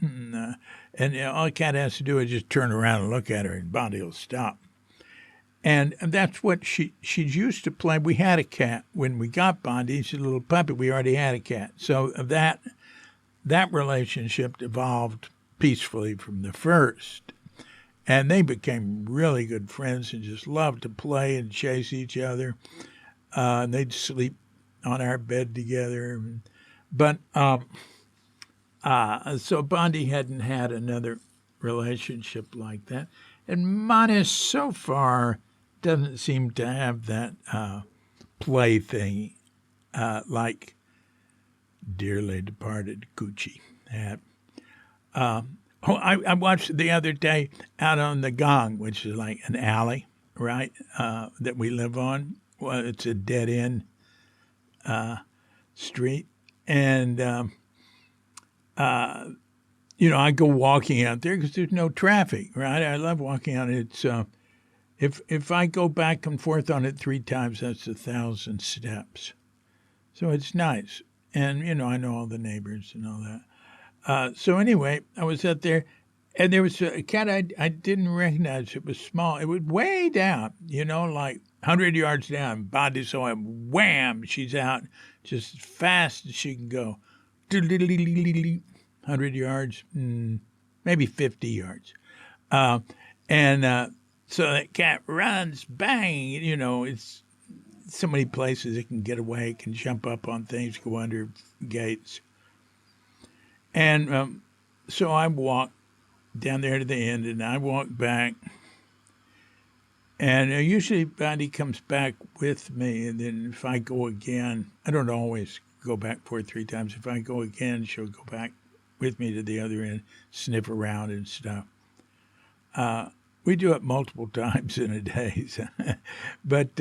A: And all a cat has to do is just turn around and look at her, and Bondi will stop. And that's what she's used to play. We had a cat when we got Bondi. She's a little puppy. We already had a cat. So that relationship evolved peacefully from the first. And they became really good friends and just loved to play and chase each other. And they'd sleep on our bed together. But so Bondi hadn't had another relationship like that. And Manis so far doesn't seem to have that play thing like dearly departed Gucci had. I watched the other day out on the Gong, which is like an alley, right, that we live on. Well, it's a dead-end street. And I go walking out there because there's no traffic, right? I love walking out. It's if I go back and forth on it 3 times, that's 1,000 steps. So it's nice. And, I know all the neighbors and all that. So anyway, I was out there, and there was a cat I didn't recognize. It was small. It was way down, like 100 yards down. Bondi saw him, wham, she's out just as fast as she can go. 100 yards, maybe 50 yards. So that cat runs, bang, it's so many places it can get away, it can jump up on things, go under gates. And so I walk down there to the end, and I walk back. And usually Bondi comes back with me, and then if I go again, I don't always go back 4 or 3 times. If I go again, she'll go back with me to the other end, sniff around and stuff. We do it multiple times in a day. So. But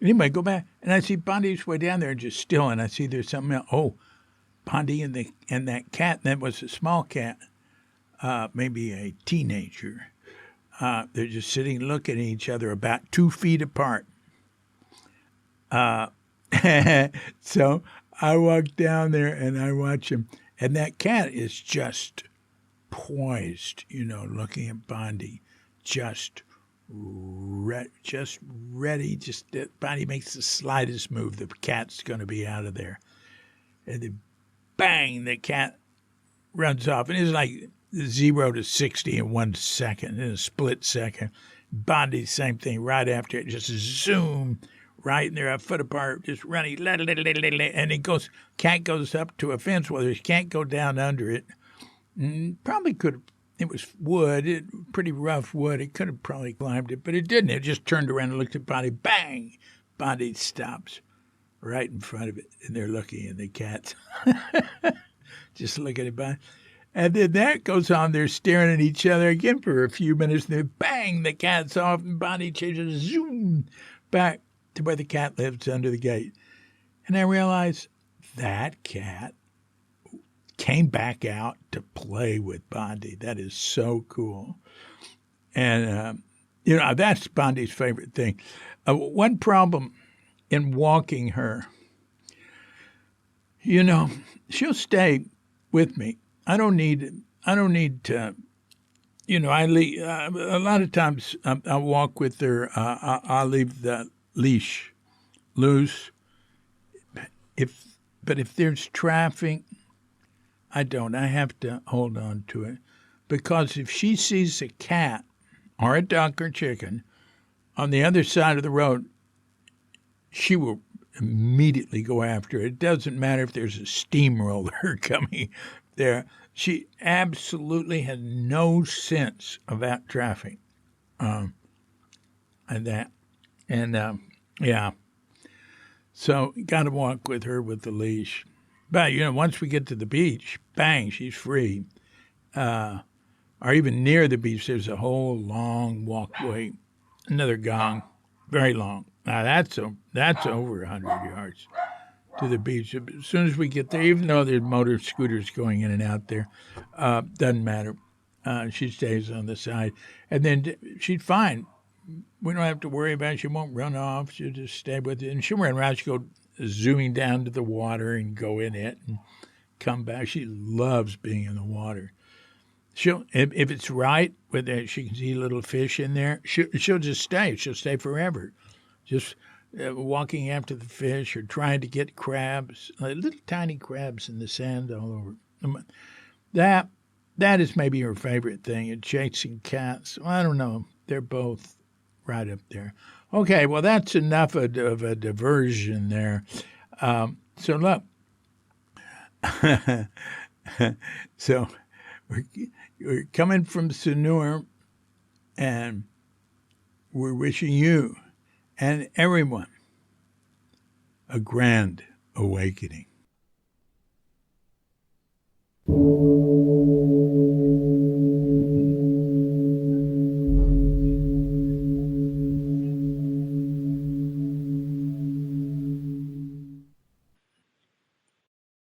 A: anyway, go back, and I see Bondi's way down there just still, and I see there's something else. Oh, Bondi and that cat, that was a small cat, maybe a teenager. They're just sitting looking at each other about 2 feet apart. So I walk down there and I watch him. And that cat is just poised, looking at Bondi, just ready. Bondi makes the slightest move, the cat's going to be out of there. And then bang, the cat runs off. And it's like 0 to 60 in 1 second, in a split second. Bondi, same thing, right after it, just zoom, right, and they're a foot apart, just running, and cat goes up to a fence, whether he can't go down under it. Probably could have, it was wood, pretty rough wood, it could have probably climbed it, but it didn't. It just turned around and looked at Bondi, bang, Bondi stops right in front of it, and they're looking at the cats. Just look at it, Bondi. And then that goes on. They're staring at each other again for a few minutes. And then bang, the cat's off, and Bondi changes, zoom, back to where the cat lives under the gate. And I realized that cat came back out to play with Bondi. That is so cool. And, that's Bondi's favorite thing. One problem in walking her, she'll stay with me. I don't need to, I leave, a lot of times I'll walk with her. I'll leave the leash loose. But if there's traffic, I don't. I have to hold on to it. Because if she sees a cat or a duck or chicken on the other side of the road, she will immediately go after it. It doesn't matter if there's a steamroller coming there. She absolutely has no sense about traffic. So got to walk with her with the leash. But, once we get to the beach, bang, she's free. Or even near the beach, there's a whole long walkway, another gong, very long. Now, that's over 100 yards to the beach. As soon as we get there, even though there's motor scooters going in and out there, doesn't matter. She stays on the side. And then she's fine. We don't have to worry about it. She won't run off. She'll just stay with it. And she'll run around. She'll go zooming down to the water and go in it and come back. She loves being in the water. If it's right, she can see little fish in there, she'll just stay. She'll stay forever. Just walking after the fish or trying to get crabs, little tiny crabs in the sand all over. That is maybe her favorite thing, and chasing cats. Well, I don't know. They're both right up there. Okay, well, that's enough of a diversion there. So, look. So, we're coming from Sanur, and we're wishing you and everyone a grand awakening.